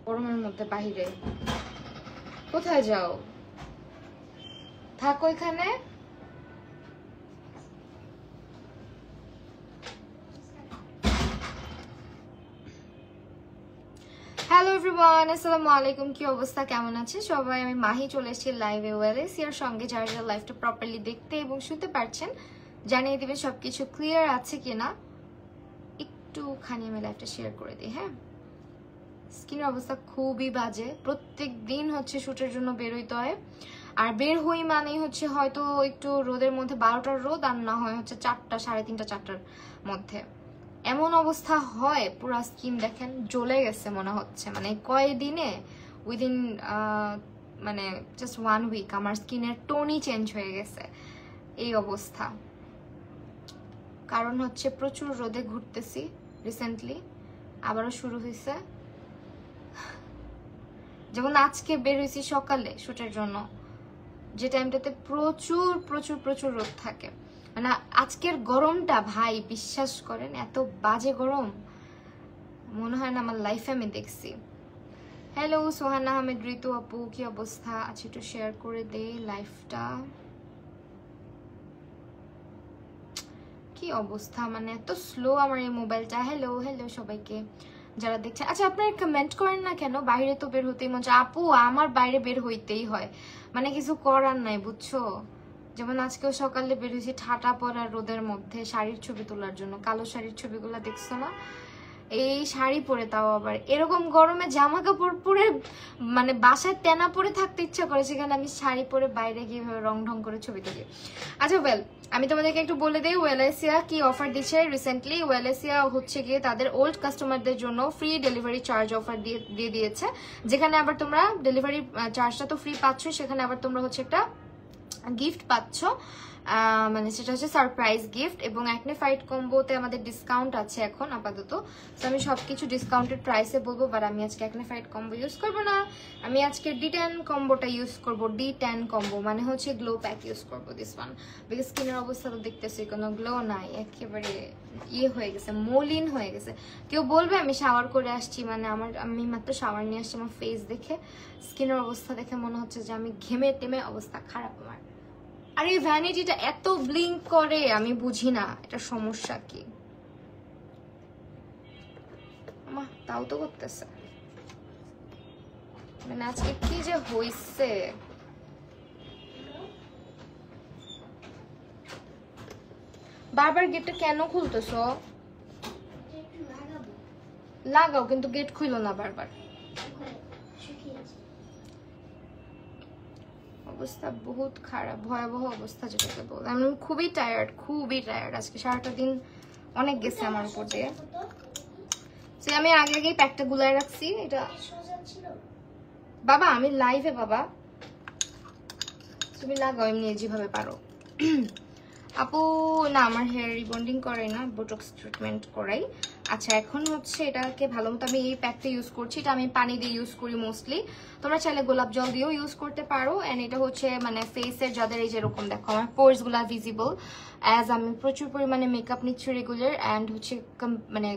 গরমের মধ্যে বাহিরে কোথায় যাও? থাকো এখানে। হ্যালো এভরিওয়ান, আসসালামু আলাইকুম। কি অবস্থা, কেমন আছে সবাই? আমি মাহি চলে এসেছি লাইভে ওয়েলেসিয়ার সঙ্গে। যারা যারা লাইভটা প্রপারলি দেখতে এবং শুনতে পারছেন জানিয়ে দিবেন সবকিছু ক্লিয়ার আছে কিনা। একটুখানি আমি লাইভটা শেয়ার করে দিই। হ্যাঁ, স্কিনের অবস্থা খুবই বাজে। প্রত্যেক দিন হচ্ছে শুটের জন্য বের হইতে হয়, আর বের হই মানেই হচ্ছে হয়তো একটু রোদের মধ্যে 12টার রোদ, আর না হয় হচ্ছে 4টা, 3:30, 4টার মধ্যে। এমন অবস্থা হয়, পুরা স্কিন দেখেন জ্বলে গেছে মনে হচ্ছে। মানে কয়েকদিনে উইদিন মানে জাস্ট 1 উইক আমার স্কিনের টোনই চেঞ্জ হয়ে গেছে। এই অবস্থা কারণ হচ্ছে প্রচুর রোদে ঘুরতেছি রিসেন্টলি, আবারও শুরু হয়েছে। যেমন আজকে বের হয়েছি সকালে শুটের জন্য, যে টাইমটাতে প্রচুর প্রচুর প্রচুর রোদ থাকে। মানে আজকের গরমটা ভাই বিশ্বাস করেন, এত বাজে গরম মনে হয় না আমার লাইফে আমি দেখছি। হ্যালো সোহানা আহমেদ, ঋতু আপু, কি অবস্থা? আচ্ছা একটু শেয়ার করে দে লাইফটা। কি অবস্থা, মানে এত স্লো আমার এই মোবাইলটা। হ্যালো হ্যালো সবাইকে যারা দেখছেন। আচ্ছা আপনারা কমেন্ট করেন না কেন? বাইরে তো বের হতেই মন চায়। আপু আমার বাইরে বের হইতেই হয়, মানে কিছু করার নাই বুঝছো। যেমন আজকেও সকালে বের হয়েছি ঠাটা পড়া রোদের মধ্যে শাড়ির ছবি তোলার জন্য। কালো শাড়ির ছবিগুলো দেখছো না? এই শাড়ি পরে, তাও আবার এরকম গরমে জামা কাপড় পরে মানে বাসায় তেনা পরে থাকতে ইচ্ছা করে, সেখানে আমি শাড়ি পরে বাইরে গিয়ে রং ঢং করে ছবি তুলি। আচ্ছা ওয়েল, আমি তোমাদেরকে একটু বলে দিই ওয়েলেসিয়া কি অফার দিচ্ছে রিসেন্টলি। ওয়েলেসিয়া হচ্ছে গিয়ে তাদের ওল্ড কাস্টমারদের জন্য ফ্রি ডেলিভারি চার্জ অফার দিয়ে দিয়েছে, যেখানে আবার তোমরা ডেলিভারি চার্জটা তো ফ্রি পাচ্ছ, সেখানে আবার তোমরা হচ্ছে একটা গিফট পাচ্ছ, মানে সেটা হচ্ছে সারপ্রাইজ গিফট। এবং অ্যাকনে ফাইট কম্বোতে আমাদের ডিসকাউন্ট আছে এখন আপাতত। তো আমি সবকিছু ডিসকাউন্টেড প্রাইসে বলবো, বাট আমি আজকে অ্যাকনে ফাইট কম্বো ইউজ করবো না। আমি আজকে D10 কম্বোটা ইউজ করবো। D10 কম্বো মানে হচ্ছে গ্লো প্যাক ইউজ করবো দিস ওয়ান, বিকজ স্কিনের অবস্থা তো দেখতেছি কোনো গ্লো নাই, একেবারে ইয়ে হয়ে গেছে, মলিন হয়ে গেছে। কেউ বলবে আমি শাওয়ার করে আসছি, মানে আমি মাত্র শাওয়ার নিয়ে আসছি, আমার ফেস দেখে স্কিনের অবস্থা দেখে মনে হচ্ছে যে আমি ঘেমে টেমে অবস্থা খারাপ আমার। আর এই ভ্যানিটিটা এত ব্লিঙ্ক করে আমি বুঝি না, এটা সমস্যা কি। তাও তো করতেছে, মানে আজকে কি যে হইছে। বারবার গেটটা কেন খুলতেছ? লাগাও, কিন্তু গেট খুইলো না বারবার। অবস্থা বহুত খারাপ, ভয়াবহ অবস্থা যেটাকে বল। আমি খুবই টায়ার্ড আজকে সারাটা দিন অনেক গেছে আমার উপর দিয়ে। আমি আগেই প্যাকটা গুলায় রাখছি। এটা বাবা আমি লাইভে, বাবা তুমি লাগাও এমনি যেভাবে পারো। আপু না, আমার হেয়ার রিবন্ডিং করাই না, বোটক্স ট্রিটমেন্ট করাই। আচ্ছা এখন হচ্ছে এটাকে ভালো মতো আমি এই প্যাকটা ইউজ করছি। এটা আমি পানি দিয়ে ইউজ করি মোস্টলি, তোমরা চাইলে গোলাপ জল দিয়েও ইউজ করতে পারো। অ্যান্ড এটা হচ্ছে মানে ফেসের যাদের এই যেরকম দেখো আমার পোর্স গুলা ভিজিবল, অ্যাজ আমি প্রচুর পরিমাণে মেকআপ নিচ্ছি রেগুলার, অ্যান্ড হচ্ছে মানে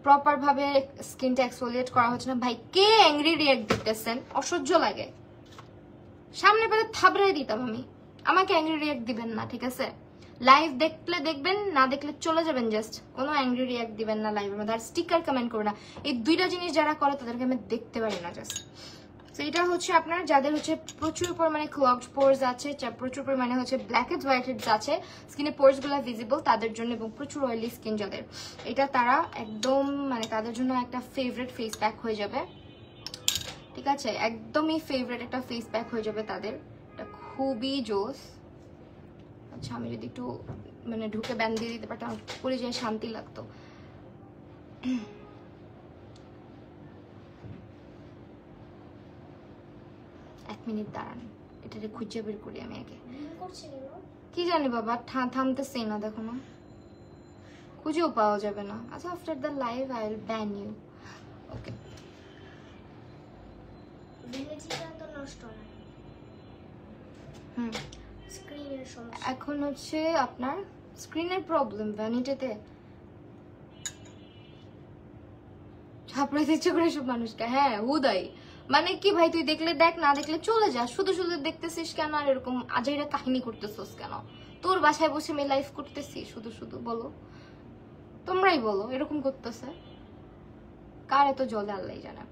প্রপার ভাবে স্কিনটা এক্সফোলিয়েট করা হচ্ছে না। ভাই কে অ্যাংরি রিঅ্যাক্ট দিতেছেন, অসহ্য লাগে। সামনে পেলে থাবড়াই দিতাম আমি, আমাকে অ্যাংরি রিঅ্যাক্ট দিবেন না, ঠিক আছে? লাইভ দেখলে দেখবেন, না দেখলে চলে যাবেন, জাস্ট কোনো অ্যাংরি রিঅ্যাক্ট দিবেন না লাইভের মধ্যে। আর স্টিকার কমেন্ট করবে না, এই দুইটা জিনিস যারা করে তাদেরকে আমি দেখতে পারি না জাস্ট। তো এটা হচ্ছে আপনার যাদের হচ্ছে প্রচুর পরিমাণে ক্লগড পোর্স আছে, প্রচুর পরিমাণে হচ্ছে ব্ল্যাক হেডস হোয়াইট হেডস আছে, স্কিনে পোর্স গুলো ভিজিবল তাদের জন্য, এবং প্রচুর অয়েলি স্কিন যাদের, এটা তারা একদম মানে তাদের জন্য একটা ফেভারিট ফেস প্যাক হয়ে যাবে, ঠিক আছে? একদমই ফেভারিট একটা ফেস প্যাক হয়ে যাবে তাদের, এটা খুবই জোস। আচ্ছা আমি যদি একটু মানে ঢুকে ব্যান্ড দিয়ে দিতে পারতাম, পরে যায় শান্তি লাগতো। এক মিনিট দাঁড়ান, এটাকে খুঁজে বের করি আমি আগে। কি জানি বাবা, থামতেছে না, দেখো না, খুঁজেও পাওয়া যাবে না। আচ্ছা after the live I will ban you, okay? এখন হচ্ছে আপনার স্ক্রিনের প্রবলেম ভ্যানিটিতে। থাপড়াইতে ইচ্ছে করে সব মানুষকে। হ্যাঁ হুদাই, মানে কি ভাই তুই দেখলে দেখ, না দেখলে চলে যা, শুধু শুধু দেখতেছিস কেন আর এরকম আজাইরা কাহিনী করতেছিস কেন? তোর বাসায় বসে আমি লাইভ করতেছি শুধু শুধু, বলো তোমরাই বলো এরকম করতেছে কার এত জলে আল্লাহ জানে।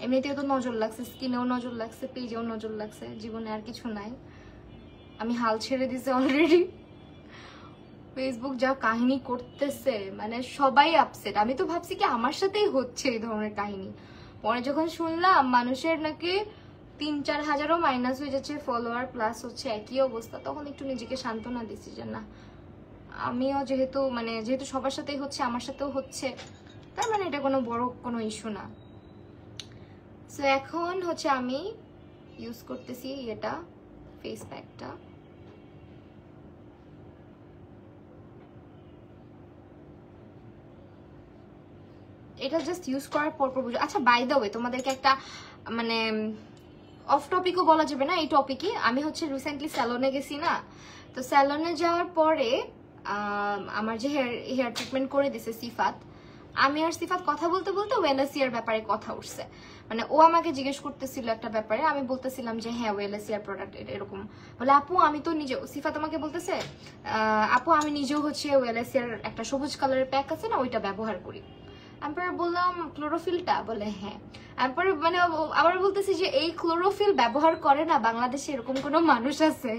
এমনিতেও তো নজর লাগছে, স্কিনেও নজর লাগছে, পেজেও নজর লাগছে, জীবনে আর কিছু নাই। আমি হাল ছেড়ে দিছি অলরেডি। ফেসবুক যা কাহিনী করতেছে মানে সবাই আপসেট। আমি তো ভাবছি কি আমার সাথেই হচ্ছে এই ধরনের কাহিনী, পরে যখন শুনলাম মানুষের নাকি 3-4 হাজারও মাইনাস হয়ে যাচ্ছে ফলোয়ার, প্লাস হচ্ছে একই অবস্থা, তখন একটু নিজেকে সান্ত্বনা দিচ্ছি যে না আমিও যেহেতু সবার সাথেই হচ্ছে আমার সাথেও হচ্ছে, তার মানে এটা কোনো বড় কোনো ইস্যু না। সো এখন হচ্ছে আমি ইউজ করতেছি এটা ফেস প্যাকটা। এটা জাস্ট ইউজ করার পর বুঝো। আচ্ছা বাই দ্য ওয়ে তোমাদেরকে একটা মানে অফ টপিকও বলা যাবে না, এই টপিকই। আমি হচ্ছে রিসেন্টলি স্যালনে গেছি না, তো স্যালনে যাওয়ার পরে আমার যে হেয়ার ট্রিটমেন্ট করে দিছে সিফাত, আমি আর সিফাত কথা বলতে বলতে ওয়েলএসিয়ার ব্যাপারে কথা উঠছে। মানে ও আমাকে জিজ্ঞেস করতেছিল একটা ব্যাপারে, আমি বলতেছিলাম যে হ্যাঁ ওয়েলএসিয়ার প্রোডাক্ট এরকম। বলে আপু আমি তো নিজেও, সিফাত আমাকে বলতেছে আপু আমি নিজেও হচ্ছে ওয়েলএসিয়ার একটা সবুজ কালারের প্যাক আছে না, ওইটা ব্যবহার করি। আমি পরে বললাম ক্লোরোফিলটা? বলে হ্যাঁ। আমি পরে মানে আবার বলতেছি যে এই ক্লোরোফিল ব্যবহার করে না বাংলাদেশে এরকম কোনো মানুষ আছে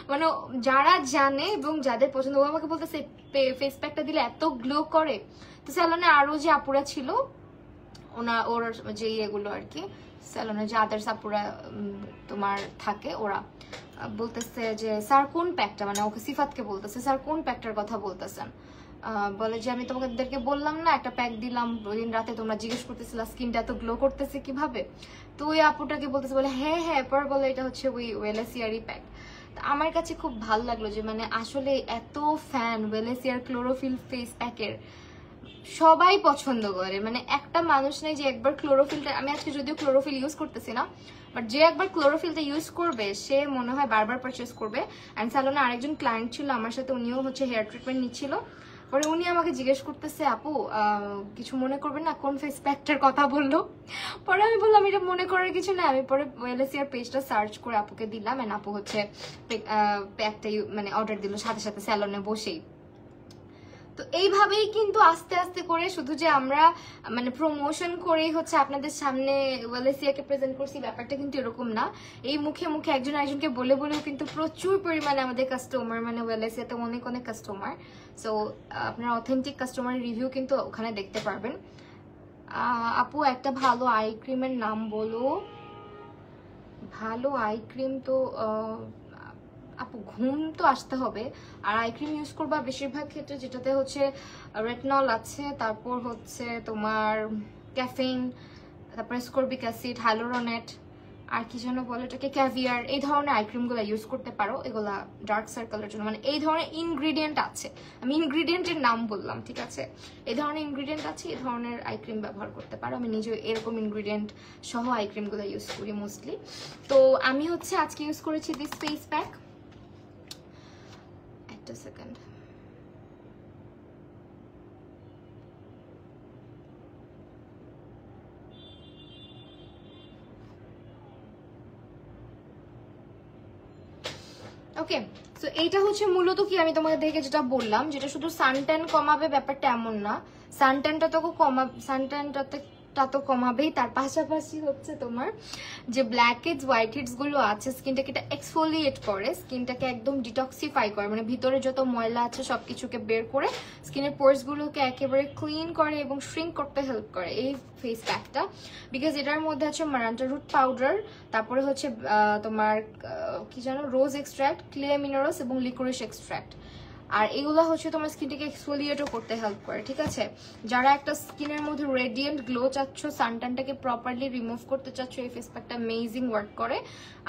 মানে যারা জানে এবং যাদের পছন্দ। ও আমাকে বলতেছে ফেস প্যাকটা দিলে এত গ্লো করে। তো স্যালনে আরো যে আপুরা ছিল ওর যে ইয়েগুলো আর কি, স্যালনে যে আদার্স আপুরা তোমার থাকে, ওরা বলতেছে যে স্যার কোন প্যাকটা, মানে ওকে সিফাতকে বলতেছে স্যার কোন প্যাকটার কথা বলতেছেন। বলে যে আমি তোমাদেরকে বললাম না একটা প্যাক দিলাম ওই দিন রাতে, তোমরা জিজ্ঞেস করতেছিলা স্কিনটা এত গ্লো করতেছে কিভাবে। তো ওই আপুটাকে বলতেছে, বলে হ্যাঁ হ্যাঁ, পর বলে এটা হচ্ছে ওই ওয়েলএসিয়ারই প্যাক। আমার কাছে খুব ভালো লাগলো যে মানে আসলে এত ফ্যান ওয়েলএসিয়ার ক্লোরোফিল ফেস প্যাকের, সবাই পছন্দ করে। মানে একটা মানুষ নেই যে একবার ক্লোরোফিলটা, আমি আজকে যদিও ক্লোরোফিল ইউজ করতেছি না, বাট যে একবার ক্লোরোফিলটা ইউজ করবে সে মনে হয় বারবার পারচেস করবে। অ্যান্ড স্যালনে আরেকজন ক্লায়েন্ট ছিল আমার সাথে, উনিও হচ্ছে হেয়ার ট্রিটমেন্ট নিচ্ছিল। পরে উনি আমাকে জিজ্ঞেস করতেছে আপু কিছু মনে করবেন না কোন ফেস প্যাকটার কথা বললো। পরে আমি বললাম এটা মনে করার কিছু না। আমি পরে ওয়েলএসিয়ার পেজটা সার্চ করে আপুকে দিলাম, এন্ড আপু হচ্ছে প্যাকটা মানে অর্ডার দিল সাথে সাথে স্যালনে বসেই। তো এইভাবেই কিন্তু আস্তে আস্তে করে, শুধু যে আমরা মানে প্রমোশন করেই হচ্ছে আপনাদের সামনে ওয়েলএসিয়াকে প্রেজেন্ট করছি, ব্যাপারটা কিন্তু এরকম না। এই মুখে মুখে একজন আরেকজনকে বলে বলেও কিন্তু প্রচুর পরিমাণে আমাদের কাস্টমার, মানে ওয়েলএসিয়াতে অনেক অনেক কাস্টমার। সো আপনারা অথেন্টিক কাস্টমারের রিভিউ কিন্তু ওখানে দেখতে পারবেন। আপু একটা ভালো আই ক্রিমের নাম বলো। ভালো আই ক্রিম তো আপু ঘুম তো আসতে হবে, আর আই ক্রিম ইউজ করবা বেশিরভাগ ক্ষেত্রে যেটাতে হচ্ছে রেটনল আছে, তারপর হচ্ছে তোমার ক্যাফেইন, তারপর স্করবিক অ্যাসিড, হাইলোরোনেট, আর কি যেন বলে এটাকে, ক্যাভিয়ার, এই ধরনের আই ক্রিমগুলো ইউজ করতে পারো। এগুলা ডার্ক সার্কেলের জন্য, মানে এই ধরনের ইনগ্রিডিয়েন্ট আছে, আমি ইনগ্রিডিয়েন্টের নাম বললাম, ঠিক আছে, এই ধরনের ইনগ্রিডিয়েন্ট আছে, এই ধরনের আই ক্রিম ব্যবহার করতে পারো। আমি নিজে এরকম ইনগ্রিডিয়েন্ট সহ আই ক্রিমগুলো ইউজ করি মোস্টলি। তো আমি হচ্ছে আজকে ইউজ করেছি দিস ফেস প্যাক। একটা সেকেন্ড, ওকে। সো এইটা হচ্ছে মূলত কি, আমি তোমাদেরকে যেটা বললাম, যেটা শুধু সানট্যান কমাবে ব্যাপারটা এমন না, সানট্যানটা তো কমাবেই, তার পাশাপাশি হচ্ছে তোমার যে ব্ল্যাক হেডস হোয়াইট হেডস গুলো আছে স্কিনটাকে এটা এক্সফোলিয়েট করে, স্কিনটাকে একদম ডিটক্সিফাই করে, মানে ভিতরে যত ময়লা আছে সবকিছুকে বের করে স্কিনের পোর্স গুলোকে একেবারে ক্লিন করে এবং শ্রিঙ্ক করতে হেল্প করে এই ফেস প্যাকটা। বিকজ এটার মধ্যে আছে মারান্টা রুট পাউডার, তারপরে হচ্ছে তোমার কি জানো রোজ এক্সট্রাক্ট, ক্লে মিনারেলস এবং লিকোরিশ এক্সট্রাক্ট। আর এগুলো হচ্ছে তোমার স্কিনটাকে এক্সফোলিয়েটও করতে হেল্প করে, ঠিক আছে। যারা একটা স্কিনের মধ্যে রেডিয়েন্ট গ্লো চাচ্ছ, সানট্যানটাকে প্রপারলি রিমুভ করতে চাচ্ছ, এই ফেস প্যাকটা অ্যামেজিং ওয়ার্ক করে।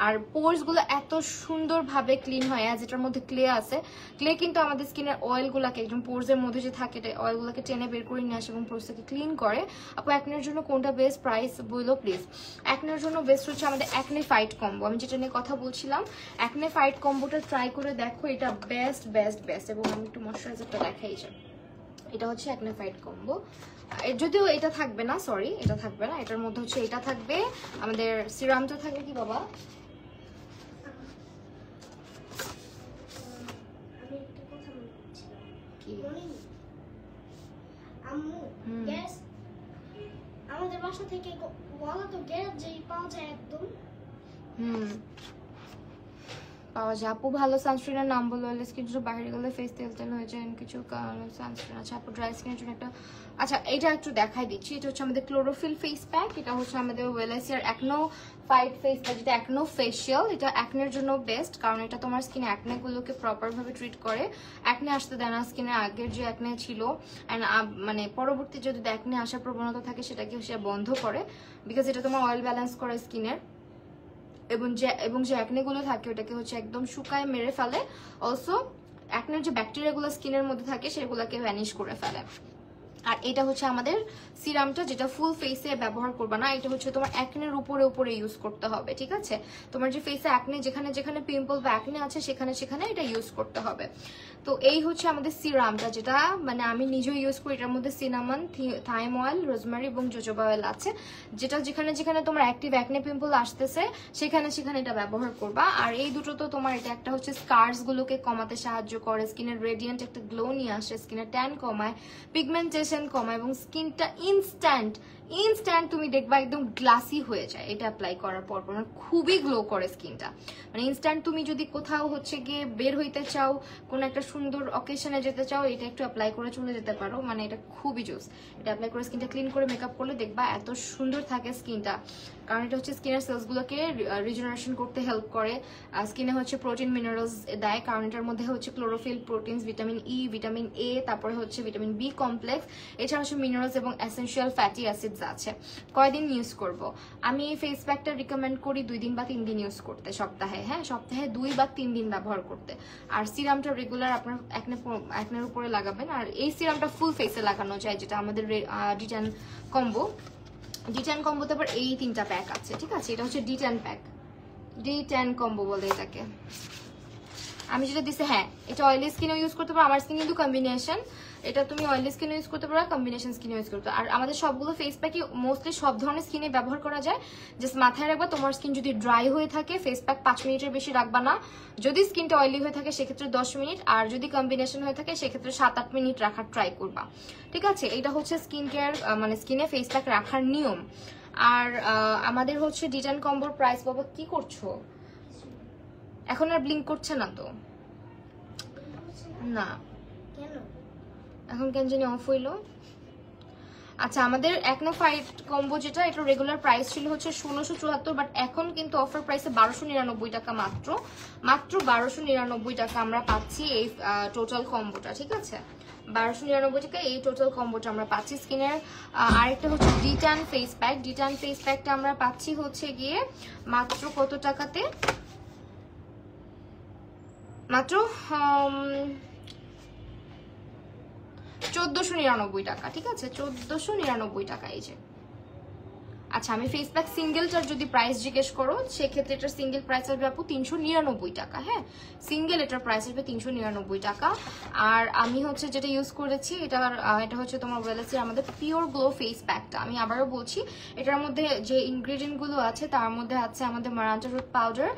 আর পোর্স গুলো এত সুন্দরভাবে ক্লিন হয়, আজ এটার মধ্যে ক্লে আছে। ক্লে কিন্তু আমাদের স্কিনের অয়েলগুলোকে, একদম পোর্স এর মধ্যে যে থাকে অয়েলগুলোকে টেনে বের করে নিয়ে আসে এবং পোর্সটাকে ক্লিন করে। আপু অ্যাকনের জন্য কোনটা বেস্ট, প্রাইস বললো প্লিজ। অ্যাকনের জন্য বেস্ট হচ্ছে আমাদের অ্যাকনে ফাইট কম্বো, আমি যেটা নিয়ে কথা বলছিলাম। অ্যাকনে ফাইট কম্বোটা ট্রাই করে দেখো, এটা বেস্ট বেস্ট বেস্ট। এবং আমি একটু ময়শ্চারাইজারটা দেখাই, যে এটা হচ্ছে অ্যাকনিফাইড কম্বো। যদিও এটা থাকবে না, সরি এটা থাকবে না, এটার মধ্যে হচ্ছে এটা থাকবে, আমাদের সিরামটা থাকবে কি বাবা, আমি একটা কথা বলছিলাম কি আম্মু গ্যাস আমাদের বাসা থেকে বলা তো গ্যাস যেই পাওয়া যায় একদম পাওয়া যায়। আপু ভালো সানস্ক্রিনের নাম বলো, স্কিন জন্য বাইরে গেলে ফেস তেল তেল হয়ে যায় কিছু সানস্ক্রিন আছে আপু ড্রাই স্কিনের জন্য একটা। আচ্ছা এটা একটু দেখাই দিচ্ছি, এটা হচ্ছে আমাদের ক্লোরোফিল ফেস প্যাক, এটা হচ্ছে আমাদের ওয়েলাইসিয়ার অ্যাকনো ফাইট ফেস প্যাক, যেটা অ্যাকনো ফেশিয়াল। এটা অ্যাকনের জন্য বেস্ট, কারণ এটা তোমার স্কিনে অ্যাকনে গুলোকে প্রপার ভাবে ট্রিট করে, অ্যাকনে আসতে দেয় না স্কিনের আগের যে অ্যাকনে ছিল অ্যান্ড মানে পরবর্তী যদি অ্যাকনে আসার প্রবণতা থাকে সেটাকে সে বন্ধ করে, বিকজ এটা তোমার অয়েল ব্যালেন্স করে স্কিনের, এবং যে অ্যাকনে গুলো থাকে ওটাকে হচ্ছে একদম শুকায় মেরে ফেলে। অলসো অ্যাকনের যে ব্যাকটেরিয়া গুলো স্কিনের মধ্যে থাকে সেগুলোকে ভ্যানিশ করে ফেলে। আর এটা হচ্ছে আমাদের সিরামটা, যেটা ফুল ফেসে ব্যবহার করবে না, এটা হচ্ছে তোমার অ্যাকনের উপরে ইউজ করতে হবে, ঠিক আছে? তোমার যে ফেসে অ্যাকনে যেখানে যেখানে পিম্পল বা অ্যাকনে আছে সেখানে সেখানে এটা ইউজ করতে হবে। তো এই হচ্ছে আমাদের সিরামটা, যেটা মানে আমি নিজেও ইউজ করি। এটার মধ্যে সিনামন, থাইম অয়েল, রোজমেরি এবং জোজোবা অয়েল আছে, যেটা যেখানে যেখানে তোমার অ্যাক্টিভ অ্যাকনে পিম্পল আসতেছে সেখানে সেখানে এটা ব্যবহার করবা। আর এই দুটো তো তোমার, এটা একটা হচ্ছে স্কার্স গুলোকে কমাতে সাহায্য করে, স্কিনের রেডিয়েন্ট একটা গ্লো নিয়ে আসে, স্কিনের ট্যান কমায়, পিগমেন্টেশন কমায়, এবং স্কিনটা ইনস্ট্যান্ট তুমি দেখবা একদম গ্লাসি হয়ে যায় এটা অ্যাপ্লাই করার পর। মানে খুবই গ্লো করে স্কিনটা, মানে ইনস্ট্যান্ট তুমি যদি কোথাও হচ্ছে গিয়ে বের হইতে চাও, কোনো একটা সুন্দর অকেশনে যেতে চাও, এটা একটু অ্যাপ্লাই করে চলে যেতে পারো, মানে এটা খুবই জোস। এটা অ্যাপ্লাই করে স্কিনটা ক্লিন করে মেকআপ করলে দেখবা এত সুন্দর থাকে স্কিনটা, কারণ এটা হচ্ছে স্কিনের সেলসগুলোকে রিজেনারেশন করতে হেল্প করে। স্কিনে হচ্ছে প্রোটিন মিনারেলস দেয়, কারণ এটার মধ্যে হচ্ছে chlorophyll, proteins, vitamin E, vitamin A, তারপরে হচ্ছে ভিটামিন বি কমপ্লেক্স, এছাড়া হচ্ছে মিনারেলস এবং এসেনশিয়াল ফ্যাটি অ্যাসিডস আছে। কয়দিন ইউজ করব? আমি এই ফেস প্যাকটা রিকমেন্ড করি 2 দিন বা 3 দিন ইউজ করতে সপ্তাহে, হ্যাঁ সপ্তাহে 2 বা 3 দিন ব্যবহার করতে। আর সিরামটা রেগুলার আপনার অ্যাকনের উপরে লাগাবেন। আর এই সিরামটা ফুল ফেসে লাগানো যায়, যেটা আমাদের ডিটান কম্বো। ডিটান কম্বোতে আবার এই 3টা প্যাক আছে, ঠিক আছে? এটা হচ্ছে ডিটান প্যাক, ডিটান কম্বো বলে এটাকে। আমি যেটা দিছি, হ্যাঁ এটা অয়েলি স্কিনে ইউজ করতে পারো, আমার স্কিন কিন্তু কম্বিনেশন, এটা তুমি অয়েলি স্কিনে ইউজ করতে পারো, কম্বিনেশন স্কিনে ইউজ করতে পারো। আর আমাদের সবগুলো ফেস প্যাকই মোস্টলি সব ধরনের স্কিনে ব্যবহার করা যায়। জাস্ট মাথায় রাখবা, তোমার স্কিন যদি ড্রাই হয়ে থাকে ফেস প্যাক 5 মিনিটের বেশি রাখবা না, যদি স্কিনটা অয়েলি হয়ে থাকে সেক্ষেত্রে 10 মিনিট, আর যদি কম্বিনেশন হয়ে থাকে সেক্ষেত্রে 7-8 মিনিট রাখার ট্রাই করবা, ঠিক আছে? এটা হচ্ছে স্কিন কেয়ার মানে স্কিনে ফেস প্যাক রাখার নিয়ম। আর আমাদের হচ্ছে ডিটান কম্বোর প্রাইস বাবা কি করছো? এখন আর ব্লিঙ্ক করছে না তো? না কেন এখন কেন জানি অফ হইলো। আচ্ছা আমাদের অ্যাকনো ফাইট কম্বো যেটা, এটা রেগুলার প্রাইস ছিল হচ্ছে 1674, বাট এখন কিন্তু অফার প্রাইসে 1299 টাকা, মাত্র 1299 টাকা আমরা পাচ্ছি এই টোটাল কম্বোটা, ঠিক আছে? 1299 টাকা এই টোটাল কম্বোটা আমরা পাচ্ছি স্কিনের। আরেকটা হচ্ছে ডিটান ফেস প্যাক, ডিটান ফেস প্যাকটা আমরা পাচ্ছি হচ্ছে গিয়ে মাত্র কত টাকাতে? মাত্র 1499 টাকা, ঠিক আছে? 1499 টাকা এই যে। আচ্ছা আমি ফেস প্যাক সিঙ্গেলটার যদি প্রাইস জিজ্ঞেস করো সেক্ষেত্রে এটার সিঙ্গেল প্রাইস আসবে আপু 399 টাকা, হ্যাঁ সিঙ্গেল এটার প্রাইস আসবে 399 টাকা। আর আমি হচ্ছে যেটা ইউজ করেছি এটা হচ্ছে তোমার ওয়েলসের আমাদের পিওর গ্লো ফেস প্যাকটা। আমি আবারও বলছি, এটার মধ্যে যে ইনগ্রেডিয়েন্ট গুলো আছে তার মধ্যে আছে আমাদের মারান্টা রুট পাউডার,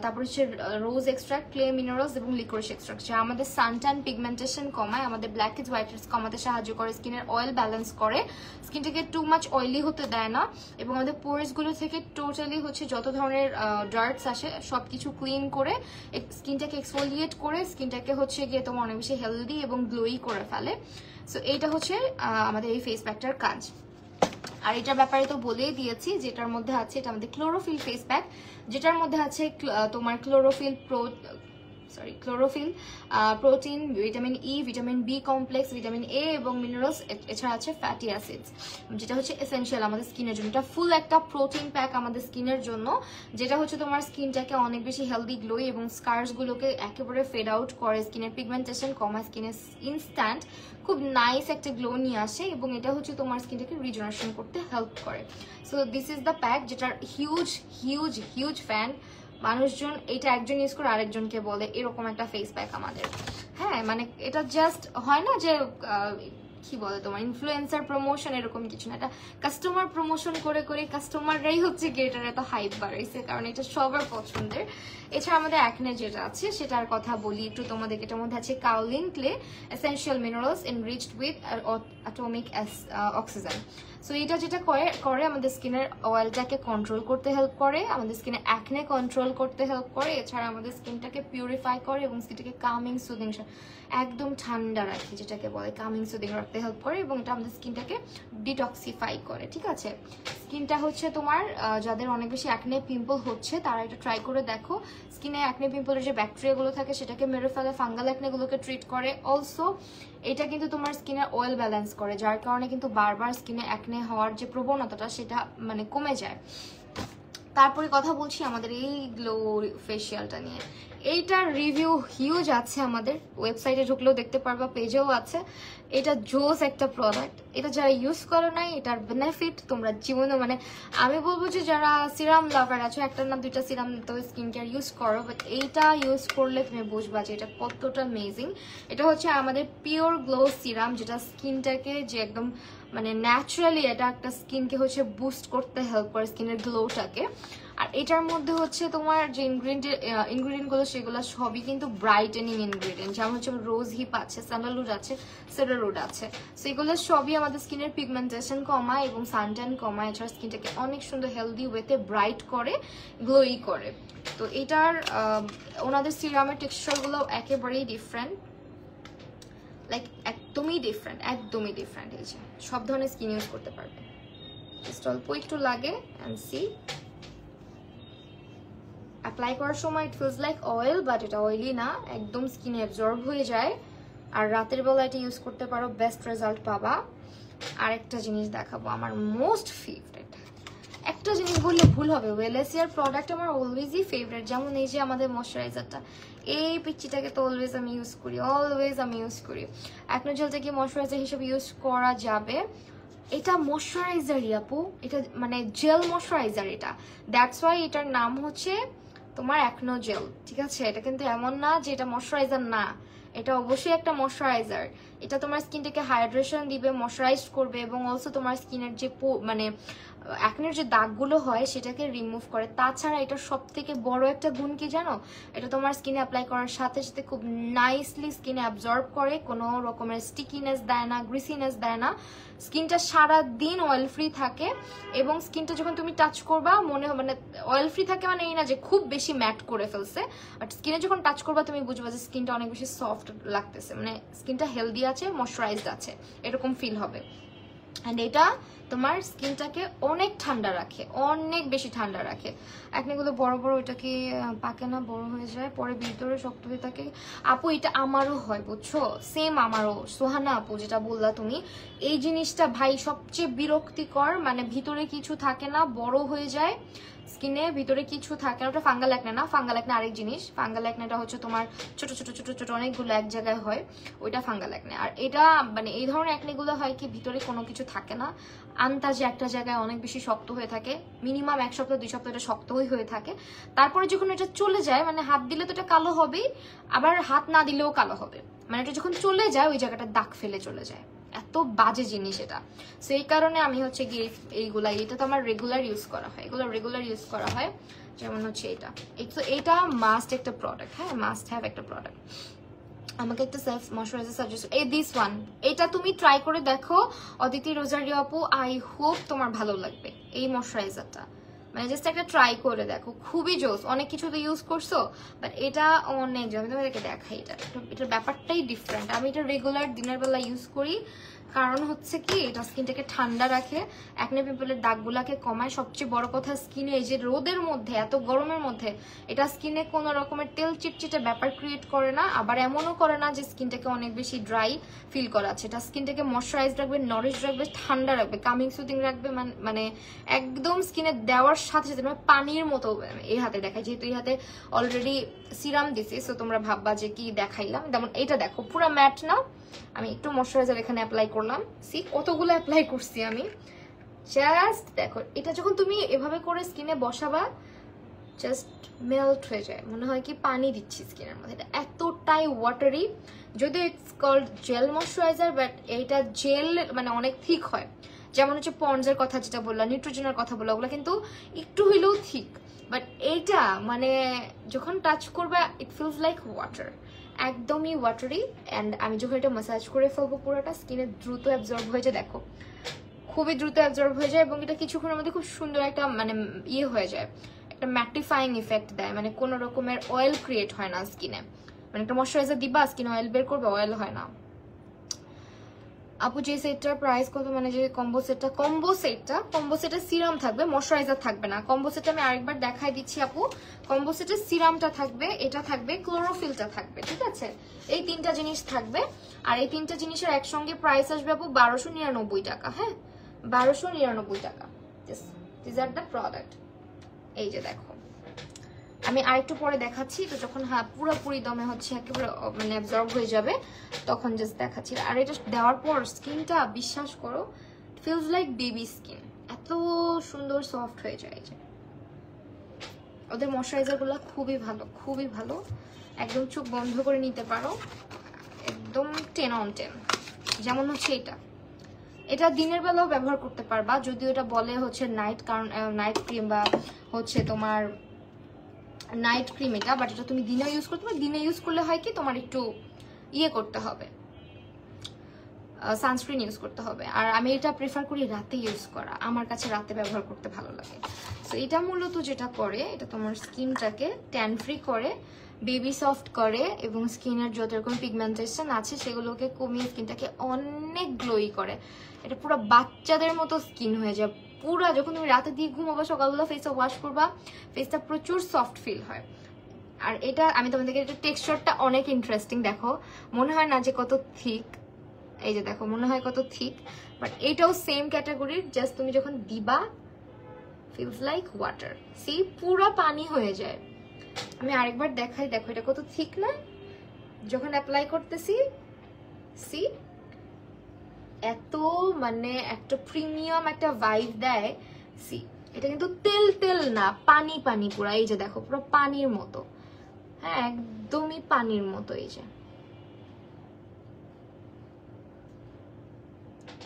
তারপর হচ্ছে রোজ এক্সট্রাক্ট, ক্লে মিনারেলস এবং লিকোরিস এক্সট্রাক্ট, যা আমাদের সানট্যান পিগমেন্টেশন কমায়, আমাদের ব্ল্যাক হেডস হোয়াইট হেডস কমাতে সাহায্য করে, স্কিনের অয়েল ব্যালেন্স করে, স্কিনটাকে টু মাচ অয়েলি হতে দেয় না, এবং আমাদের পোরস গুলো থেকে টোটালি হচ্ছে যত ধরনের ডার্টস আসে সবকিছু ক্লিন করে স্কিনটাকে এক্সফোলিয়েট করে স্কিনটাকে হচ্ছে গিয়ে তোমার অনেক বেশি হেলদি এবং গ্লোই করে ফেলে। সো এইটা হচ্ছে আমাদের এই ফেস প্যাকটার কাজ। আর এটার ব্যাপারে তো বলেই দিয়েছি, যেটার মধ্যে আছে এটা আমাদের ক্লোরোফিল ফেস প্যাক, যেটার মধ্যে আছে তোমার chlorophyll protein, vitamin E, vitamin B complex, vitamin A এবং মিনারেলস, এছাড়া আছে ফ্যাটি অ্যাসিডস, যেটা হচ্ছে এসেনশিয়াল আমাদের স্কিনের জন্য। এটা ফুল একটা প্রোটিন প্যাক আমাদের স্কিনের জন্য, যেটা হচ্ছে তোমার স্কিনটাকে অনেক বেশি হেলদি, গ্লোই এবং স্কার্স গুলোকে একেবারে ফেড আউট করে, স্কিনের পিগমেন্টেশন কমায়, স্কিনের ইনস্ট্যান্ট খুব নাইস একটা গ্লো নিয়ে আসে, এবং এটা হচ্ছে তোমার স্কিনটাকে রিজেনারেশন করতে হেল্প করে। So this is the pack, যেটার হিউজ হিউজ হিউজ ফ্যান মানুষজন। এটা একজন ইউজ করে আরেকজনকে বলে এরকম একটা ফেস প্যাক আমাদের, হ্যাঁ মানে এটা জাস্ট হয় না যে কি বলে তোমার ইনফ্লুয়েন্সার প্রমোশন এরকম কিছু না, এটা কাস্টমার প্রমোশন করে করে কাস্টমাররাই হচ্ছে কি এটার এত হাইপ বাড়াইছে, কারণ এটা সবার পছন্দের। এছাড়া আমাদের অ্যাকনে যেটা আছে সেটার কথা বলি একটু তোমাদেরকে। এটার মধ্যে আছে kaolin clay essential minerals enriched with atomic oxygen. So এটা যেটা করে আমাদের স্কিনের অয়েলটাকে কন্ট্রোল করতে হেল্প করে, আমাদের স্কিনে অ্যাকনে কন্ট্রোল করতে হেল্প করে, এছাড়া আমাদের স্কিনটাকে পিউরিফাই করে এবং স্কিনটাকে কামিং সুদিং একদম ঠান্ডা রাখে, যেটাকে বলে কামিং সুদিং রাখতে হেল্প করে, এবং এটা আমাদের স্কিনটাকে ডিটক্সিফাই করে। ঠিক আছে, স্কিনটা হচ্ছে তোমার যাদের অনেক বেশি অ্যাকনে পিম্পল হচ্ছে তারা এটা ট্রাই করে দেখো। স্কিনে অ্যাকনে পিম্পলের যে ব্যাকটেরিয়াগুলো থাকে সেটাকে মেরে ফেলে, ফাঙ্গাল অ্যাকনেগুলোকে ট্রিট করে। অলসো এটা কিন্তু তোমার স্কিনের অয়েল ব্যালেন্স করে, যার কারণে কিন্তু বারবার স্কিনে অ্যাকনে হওয়ার যে প্রবণতাটা সেটা মানে কমে যায়। তারপরে কথা বলছি আমাদের এই গ্লো ফেসিয়ালটা নিয়ে। এইটার রিভিউ হিউজ আছে, আমাদের ওয়েবসাইটে ঢুকলেও দেখতে পারবা, পেজেও আছে। এটা জোস একটা প্রোডাক্ট, এটা যারা ইউজ করো নাই এটার বেনিফিট তোমরা জীবনে মানে আমি বলবো যে যারা সিরাম লাভার আছো, একটা না দুইটা সিরাম তো স্কিন কেয়ার ইউজ করো, বাট এইটা ইউজ করলে তুমি বুঝবা যে এটা কতটা অ্যামেজিং। এটা হচ্ছে আমাদের পিওর গ্লো সিরাম, যেটা স্কিনটাকে যে একদম মানে ন্যাচারালি এটা একটা স্কিনকে হচ্ছে বুস্ট করতে হেল্প করে, স্কিনের গ্লোটাকে। আর এটার মধ্যে হচ্ছে তোমার যে ইনগ্রিডিয়েন্টগুলো সেগুলো সবই কিন্তু ব্রাইটেনিং ইনগ্রিডিয়েন্ট, যেমন হচ্ছে রোজ হিপ আছে, স্যান্ডালউড আছে, সেডারউড আছে। সেগুলো সবই আমাদের স্কিনের পিগমেন্টেশন কমায় এবং সানট্যান কমায়, এছাড়া স্কিনটাকে অনেক সুন্দর হেলদি ওয়েতে ব্রাইট করে, গ্লোই করে। তো এটার ওনাদের সিরামের টেক্সচারগুলো একেবারেই ডিফারেন্ট, লাইক একদমই ডিফারেন্ট, একদমই ডিফারেন্ট। এই যে সব ধরনের স্কিন ইউজ করতে পারবে। জাস্ট অল্প একটু লাগে অ্যান্ড সি অ্যাপ্লাই করার সময় it feels like oil, but এটা অয়েলি না, একদম স্কিনে অ্যাবজর্ব হয়ে যায়। আর রাতের বেলা এটা ইউজ করতে পারো, বেস্ট রেজাল্ট পাবা। আর একটা জিনিস দেখাবো, আমার মোস্ট ফেভারিট একটা জিনিস বললে ভুল হবে, ওয়েলেসিয়ার প্রোডাক্ট আমার অলওয়েজই ফেভারিট। যেমন এই যে আমাদের ময়শ্চারাইজারটা, এই পিচ্চিটাকে তো অলওয়েজ আমি ইউজ করি, অলওয়েজ আমি ইউজ করি। অ্যাকনে জেলটা কি ময়শ্চারাইজার হিসেবে ইউজ করা যাবে? এটা ময়শ্চারাইজারই আপু, এটা মানে জেল ময়শ্চারাইজার এটা, দ্যাটস ওয়াই এটার নাম হচ্ছে তোমার অ্যাকনো জেল। ঠিক আছে, এটা কিন্তু এমন না যে এটা ময়শ্চারাইজার না, এটা অবশ্যই একটা ময়শ্চারাইজার। এটা তোমার স্কিনটাকে হাইড্রেশন দিবে, ময়শ্চারাইজ করবে, এবং অলসো তোমার স্কিনের যে মানে অ্যাকনের যে দাগগুলো হয় সেটাকে রিমুভ করে। তাছাড়া এটা সব থেকে বড় একটা গুণ কি জানো, এটা তোমার স্কিনে অ্যাপ্লাই করার সাথে সাথে খুব নাইসলি স্কিনে অ্যাবজর্ব করে, কোনো রকমের স্টিকিনেস দেয় না, গ্রিসিনেস দেয় না। স্কিনটা সারা দিন অয়েল ফ্রি থাকে, এবং স্কিনটা যখন তুমি টাচ করবা মনে মানে অয়েল ফ্রি থাকে মানে এই না যে খুব বেশি ম্যাট করে ফেলছে, বাট স্কিনে যখন টাচ করবা তুমি বুঝবা যে স্কিনটা অনেক বেশি সফট লাগতেছে, মানে স্কিনটা হেলদি আছে, ময়শ্চারাইজড আছে, এরকম ফিল হবে। অ্যান্ড এটা তোমার স্কিনটাকে অনেক ঠান্ডা রাখে, অনেক বেশি ঠান্ডা রাখে। একনিগুলো বড় বড় ওইটাকে পাকে না, বড় হয়ে যায়, পরে ভিতরে শক্ত হয়ে থাকে। আপু এটা আমারও হয় বুঝছো, সেম আমারও। সোহানা আপু যেটা বললা তুমি, এই জিনিসটা ভাই সবচেয়ে বিরক্তিকর, মানে ভিতরে কিছু থাকে না, বড় হয়ে যায় স্কিনে, ভিতরে কিছু থাকে না। ওটা ফাঙ্গাল অ্যাকনে না, ফাঙ্গাল অ্যাকনে আরেক জিনিস। ফাঙ্গাল অ্যাকনেটা হচ্ছে তোমার ছোট ছোট ছোট ছোট অনেকগুলো এক জায়গায় হয়, ওইটা ফাঙ্গাল অ্যাকনে। আর এটা মানে এই ধরনের অ্যাকনেগুলো হয় কি ভিতরে কোনো কিছু থাকে না, আন্তাজে একটা জায়গায় অনেক বেশি শক্ত হয়ে থাকে, মিনিমাম 1 সপ্তাহ 2 সপ্তাহ এটা শক্তই হয়ে থাকে। তারপরে যখন এটা চলে যায়, মানে হাত দিলে তো এটা কালো হবেই, আবার হাত না দিলেও কালো হবে, মানে এটা যখন চলে যায় ওই জায়গাটা দাগ ফেলে চলে যায়, এত বাজে জিনিস এটা। সো এই কারণে আমি হচ্ছে গিয়ে এইগুলা, এটা তো আমার রেগুলার ইউজ করা হয়, এগুলো রেগুলার ইউজ করা হয়। যেমন হচ্ছে এটা, এটা মাস্ট একটা প্রোডাক্ট, হ্যাঁ মাস্ট হ্যাভ একটা প্রোডাক্ট। আমাকে একটা সেলফ ময়শ্চারাইজার সাজেস্ট, এই দিস ওয়ান, এটা তুমি ট্রাই করে দেখো অদিতি রোজারিও আপু, আই হোপ তোমার ভালো লাগবে এই ময়শ্চারাইজারটা। মানে জাস্ট একটা ট্রাই করে দেখো, খুবই জোস। অনেক কিছু তো ইউজ করছো, বাট এটা অনেক, আমি তোমাদেরকে দেখাই, এটার ব্যাপারটাই ডিফারেন্ট। আমি এটা রেগুলার দিনের বেলা ইউজ করি, কারণ হচ্ছে কি এটা স্কিনটাকে ঠান্ডা রাখে, অ্যাকনে পিম্পলের দাগগুলাকে কমায়। সবচেয়ে বড় কথা, স্কিনে এই যে রোদের মধ্যে, এত গরমের মধ্যে এটা স্কিনে কোনো রকমের তেল চিটচিটে ব্যাপার ক্রিয়েট করে না, আবার এমনও করে না যে স্কিনটাকে অনেক বেশি ড্রাই ফিল করাচ্ছে। এটা স্কিনটাকে ময়শ্চারাইজ রাখবে, নরিশ রাখবে, ঠান্ডা রাখবে, কামিং সুদিং রাখবে, মানে একদম স্কিনে দেওয়ার সাথে সাথে মানে পানির মতো। এই হাতে দেখাই, যেহেতু এই হাতে অলরেডি সিরাম দিছি, সো তোমরা ভাববা যে কি দেখাইলাম। যেমন এটা দেখো পুরো ম্যাট না, আমি একটু ময়শ্চারাইজার এখানে অ্যাপ্লাই করলাম, সি কতগুলো অ্যাপ্লাই করছি আমি, জাস্ট দেখো। এটা যখন তুমি এভাবে করে স্কিনে বসাবা জাস্ট মেল্ট হয়ে যায়, মনে হয় কি পানি দিচ্ছি স্কিনের মধ্যে। এটা এতটাই ওয়াটারি, যদিও it's called gel moisturiser, but এইটা জেল মানে অনেক থিক হয়। যেমন হচ্ছে পন্ডসের কথা যেটা বললাম, নিউট্রিজেনের কথা বললাম, ওগুলো কিন্তু একটু হইলেও থিক, বাট এইটা মানে যখন টাচ করবে ইট ফিলস লাইক ওয়াটার, একদমই ওয়াটারি। অ্যান্ড আমি যখন এটা ম্যাসাজ করে ফেলবো পুরোটা, স্কিনে দ্রুত অ্যাবজর্ব হয়ে যায়, দেখো খুবই দ্রুত অ্যাবজর্ব হয়ে যায়, এবং এটা কিছুক্ষণের মধ্যে খুব সুন্দর একটা মানে ইয়ে হয়ে যায়, একটা ম্যাটিফাইং ইফেক্ট দেয়, মানে কোনো রকমের অয়েল ক্রিয়েট হয় না স্কিনে। মানে একটা ময়শ্চারাইজার দিবা স্কিনে অয়েল বের করবে, অয়েল হয় না। আপু যে সেটটার প্রাইস কত, মানে যে কম্বো সেটটা সিরাম থাকবে, ময়শ্চারাইজার থাকবে না। কম্বো সেটটা আমি আরেকবার দেখাই দিচ্ছি আপু। কম্বো সেটে সিরামটা থাকবে, এটা থাকবে, ক্লোরোফিলটা থাকবে, ঠিক আছে? এই তিনটা জিনিস থাকবে। আর এই তিনটা জিনিসের একসঙ্গে প্রাইস আসবে আপু 1299 টাকা। হ্যাঁ, 1299 টাকা। This are the product. এই যে দেখো, আমি আরেকটু পরে দেখাচ্ছি, তো যখন পুরোপুরি দমে হচ্ছে একেবারে মানে অ্যাবজর্ব হয়ে যাবে তখন জাস্ট দেখাচ্ছি। আর এটা দেওয়ার পর স্কিনটা বিশ্বাস করো ফিলস লাইক বেবি স্কিন, এত সুন্দর সফট হয়ে যায়। যে ওদের ময়শ্চারাইজারগুলো খুবই ভালো, খুবই ভালো, একদম চোখ বন্ধ করে নিতে পারো, একদম 10 on 10। যেমন হচ্ছে এটা দিনের বেলাও ব্যবহার করতে পারবা, যদিও এটা বলে হচ্ছে নাইট, কারণ নাইট ক্রিম বা হচ্ছে তোমার নাইট ক্রিম এটা, বাট এটা তুমি দিনে ইউজ করতে পারো। দিনে ইউজ করলে হয় কি তোমার একটু ইয়ে করতে হবে, সানস্ক্রিন ইউজ করতে হবে। আর আমি এটা প্রেফার করি রাতে ইউজ করা, আমার কাছে রাতে ব্যবহার করতে ভালো লাগে। সো এটা মূলত যেটা করে, এটা তোমার স্কিনটাকে ট্যান ফ্রি করে, বেবি সফট করে, এবং স্কিনের যত রকম পিগমেন্টেশন আছে সেগুলোকে কমিয়ে স্কিনটাকে অনেক গ্লোই করে। এটা পুরো বাচ্চাদের মতো স্কিন হয়ে যায় পুরা। যখন তুমি রাতে দিয়ে ঘুমাবা, সকালবেলা ফেসটা ওয়াশ করবা, ফেসটা প্রচুর সফট ফিল হয়। আর এটা আমি তোমাদেরকে এটা টেক্সচারটা অনেক ইন্টারেস্টিং, দেখো মনে হয় না যে কত থিক, এই যে দেখো মনে হয় কত থিক, বাট এটাও সেম ক্যাটাগরির। জাস্ট তুমি যখন দিবা ফিলস লাইক ওয়াটার, সি পুরা পানি হয়ে যায়। আমি আরেকবার দেখাই, দেখো এটা কত থিক না, যখন অ্যাপ্লাই করতেছি সি এত মানে একটা প্রিমিয়াম একটা ভাইব দেয়। সি এটা কিন্তু তেল তেল না, পানি পানি পুরা, এই যে দেখো পুরো পানির মতো, হ্যাঁ একদমই পানির মতো। এই যে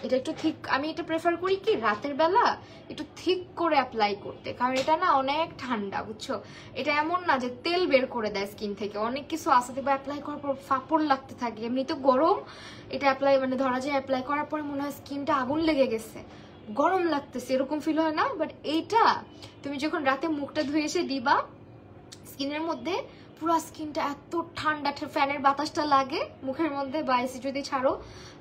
এটা একটু ঠিক, আমি এটা প্রেফার করি কি রাতের বেলা একটু ঠিক করে অ্যাপ্লাই করতে, কারণ এটা না অনেক ঠান্ডা, বুঝছো? এটা এমন না যে তেল বের করে দেয় স্কিন থেকে, অনেক কিছু আসতে থাকবে, অ্যাপ্লাই করার পর ফাপড় লাগতে থাকে, এমনি তো গরম। এটা অ্যাপ্লাই মানে ধরা যায় অ্যাপ্লাই করার পরে মনে হয় স্কিনটা আগুন লেগে গেছে, গরম লাগতেছে, এরকম ফিল হয় না? বাট এইটা তুমি যখন রাতে মুখটা ধুয়ে এসে দিবা স্কিনের মধ্যে, পুরো স্কিনটা এত ঠান্ডা, ফ্যানের বাতাসটা লাগে মুখের মধ্যে বা এসি যদি ছাড়ো